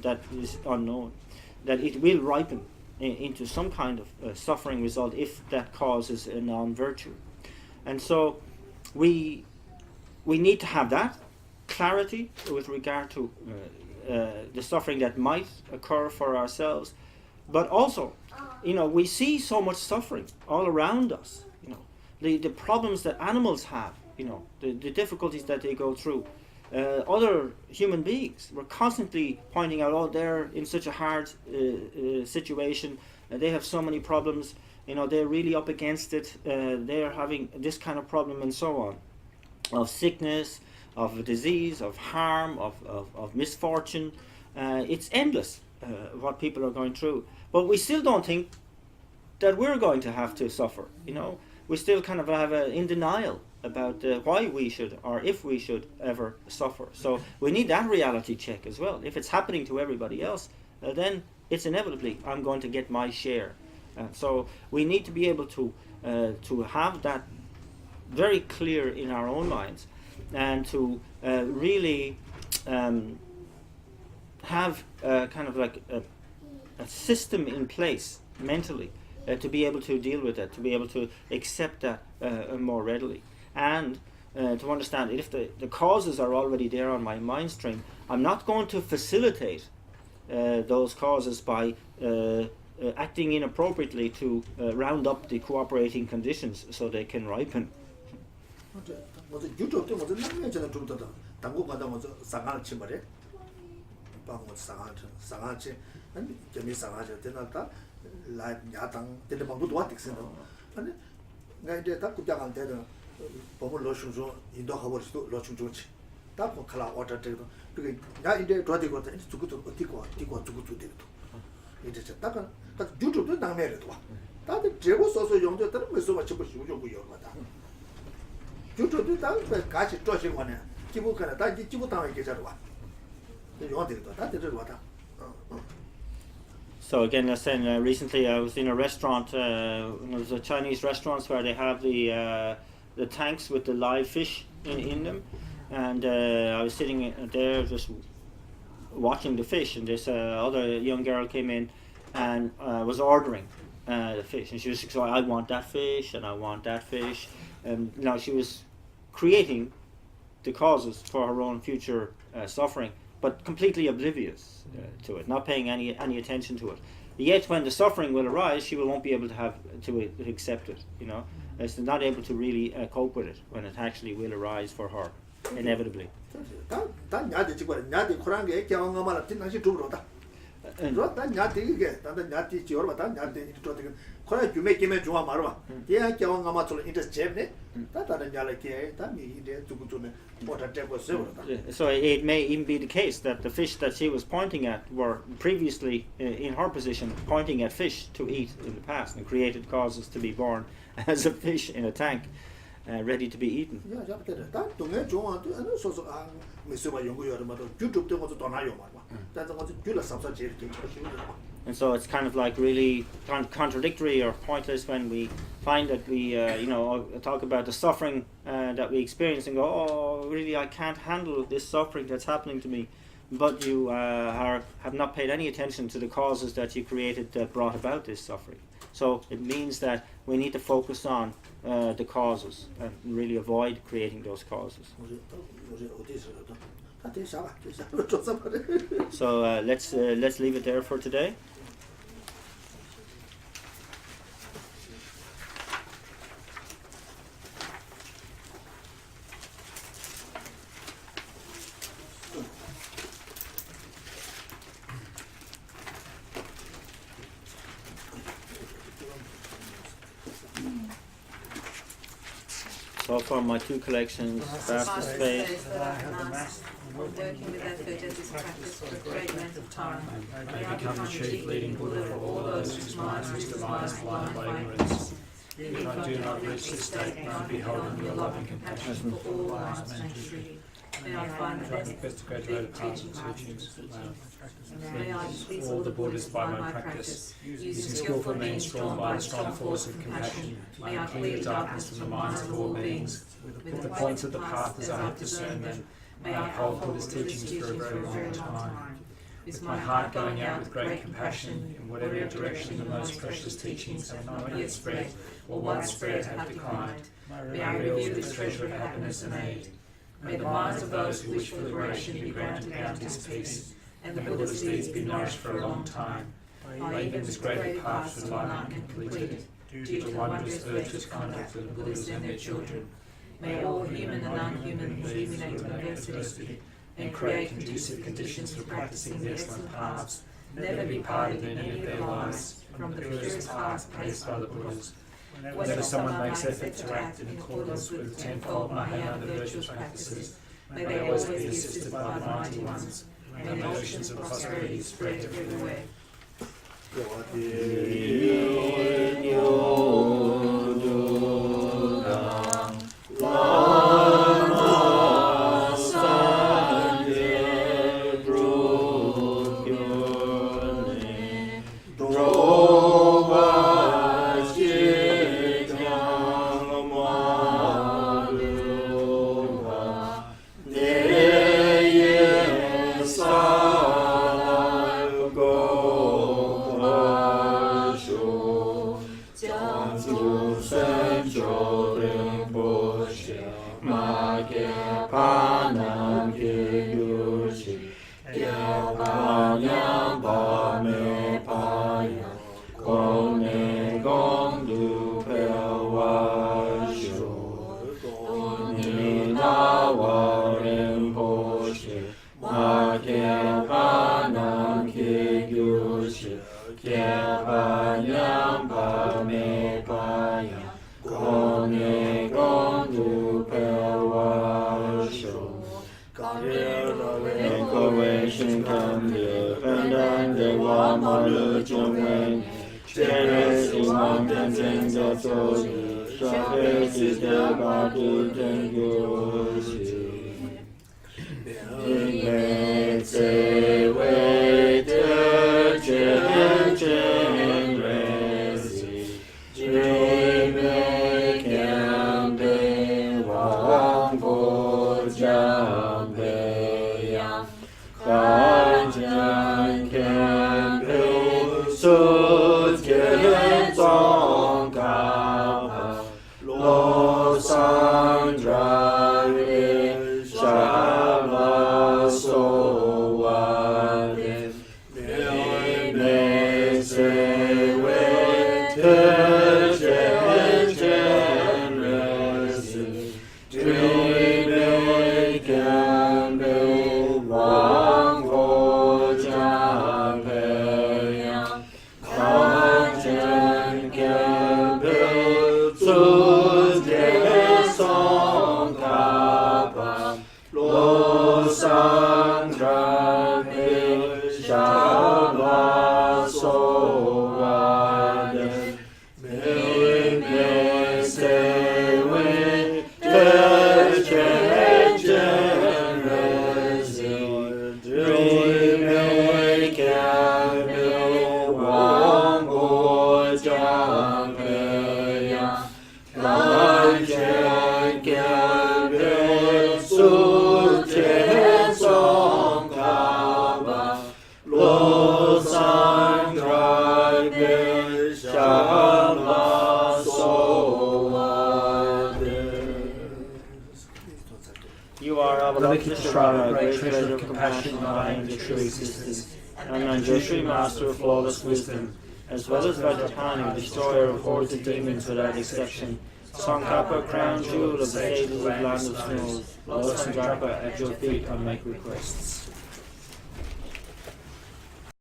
that is unknown. That it will ripen into some kind of suffering result if that cause is a non-virtue, and so we need to have that clarity with regard to the suffering that might occur for ourselves, but also, we see so much suffering all around us. The problems that animals have, the difficulties that they go through. Other human beings, we're constantly pointing out, they're in such a hard situation, they have so many problems, they're really up against it, they're having this kind of problem and so on, of sickness, of disease, of harm, of misfortune. It's endless what people are going through. But we still don't think that we're going to have to suffer. We still kind of have in denial about why we should or if we should ever suffer. So we need that reality check as well. If it's happening to everybody else, then it's inevitably I'm going to get my share. So we need to be able to have that very clear in our own minds, and to really have kind of like a system in place mentally to be able to deal with that, to be able to accept that more readily, and to understand if the causes are already there on my mind stream, I'm not going to facilitate those causes by acting inappropriately to round up the cooperating conditions so they can ripen. 먼저 유튜브 때 먼저 남녀잖아 좀 더. 당고 가다 먼저 상하를 치 말해. 방고 상하치. 아니 재미 상하지 되나다. 라 야당 때문에 방도 도와득세요. 아니 나 이제 딱 구장한 때는 보면 로충조 인도하고 있어 로충조치. 딱 칼라 워터 때도 그게 나 이제 도와드리고 있다. 이제 죽고도 어디고 되도. 이제 딱 유튜브도 남매래도 와. 다들 제고 써서 용도 때는 왜 써봐 좀 쉬우고 요거다. 유튜브 다 같이 조심하네. 기부가나 다 기부 당에 계좌로 와. 용도도 다 들어 와다. So again, as I said, recently I was in a restaurant, there's a Chinese restaurants where they have the tanks with the live fish in them, and I was sitting there just watching the fish, and this other young girl came in and was ordering the fish, and she was saying, I want that fish and I want that fish, and now she was creating the causes for her own future suffering, but completely oblivious to it, not paying any attention to it. Yet when the suffering will arise, she won't be able to accept it. You know, she's not able to really cope with it when it actually will arise for her, inevitably. And so it may even be the case that the fish that she was pointing at were previously in her position pointing at fish to eat in the past and created causes to be born as a fish in a tank ready to be eaten. And so it's kind of like really contradictory or pointless when we find that we, talk about the suffering that we experience and go, oh, really, I can't handle this suffering that's happening to me. But you have not paid any attention to the causes that you created that brought about this suffering. So it means that we need to focus on the causes and really avoid creating those causes. So let's leave it there for today. So far, my two collections, Fastest Space. That I have amassed, working with effort as is practiced for a great length of time, may I become the chief leading Buddha for all those whose minds are devised blind by ignorance. If I do not reach this state, may I be held in your loving compassion for all lives sanctuary. May I find the best graduated teachings. May I please all the Buddhas by my practice, using skillful means drawn by the strong force of compassion. May I clear the darkness from the minds of all beings, with the points of the path as I have discerned them. May I hold Buddha's teachings for a very long time. With my heart going out with great compassion in whatever direction the most precious teachings have not yet spread, or widespread have declined. May I reveal this treasure of happiness and aid. May the minds of those who wish for liberation be granted boundless peace, and the Buddha's deeds be nourished for a long time. By even this greater path of life completed, due to wondrous virtuous conduct of the Buddhas and their children. May all human and non-human eliminate diversity, and create conducive conditions for practicing the excellent paths, never be parted in any of their lives from the purest paths paced by the Buddhas. Whenever someone makes effort to act in accordance with the tenfold Mahayana virtuous practices, may they always be assisted by the mighty ones, and the oceans of prosperity spread everywhere. Shandra Shabbat Sovaden, Milwin, Sewin, Terchen, Resin, Dream, Kabel, Wombo, Jambeya, Kajen, Kabel, Suten, Songkaba, Losan, Dragon, Shabbat Sovaden. You are Avalokiteshvara, great treasure of compassion, divine, the true existence, and Manjushri, master of flawless wisdom, as well as Vajrapani, destroyer of hordes of demons without exception, Songkapa, crown jewel of the sages of land of snows, Losandrapa, at your feet I make requests.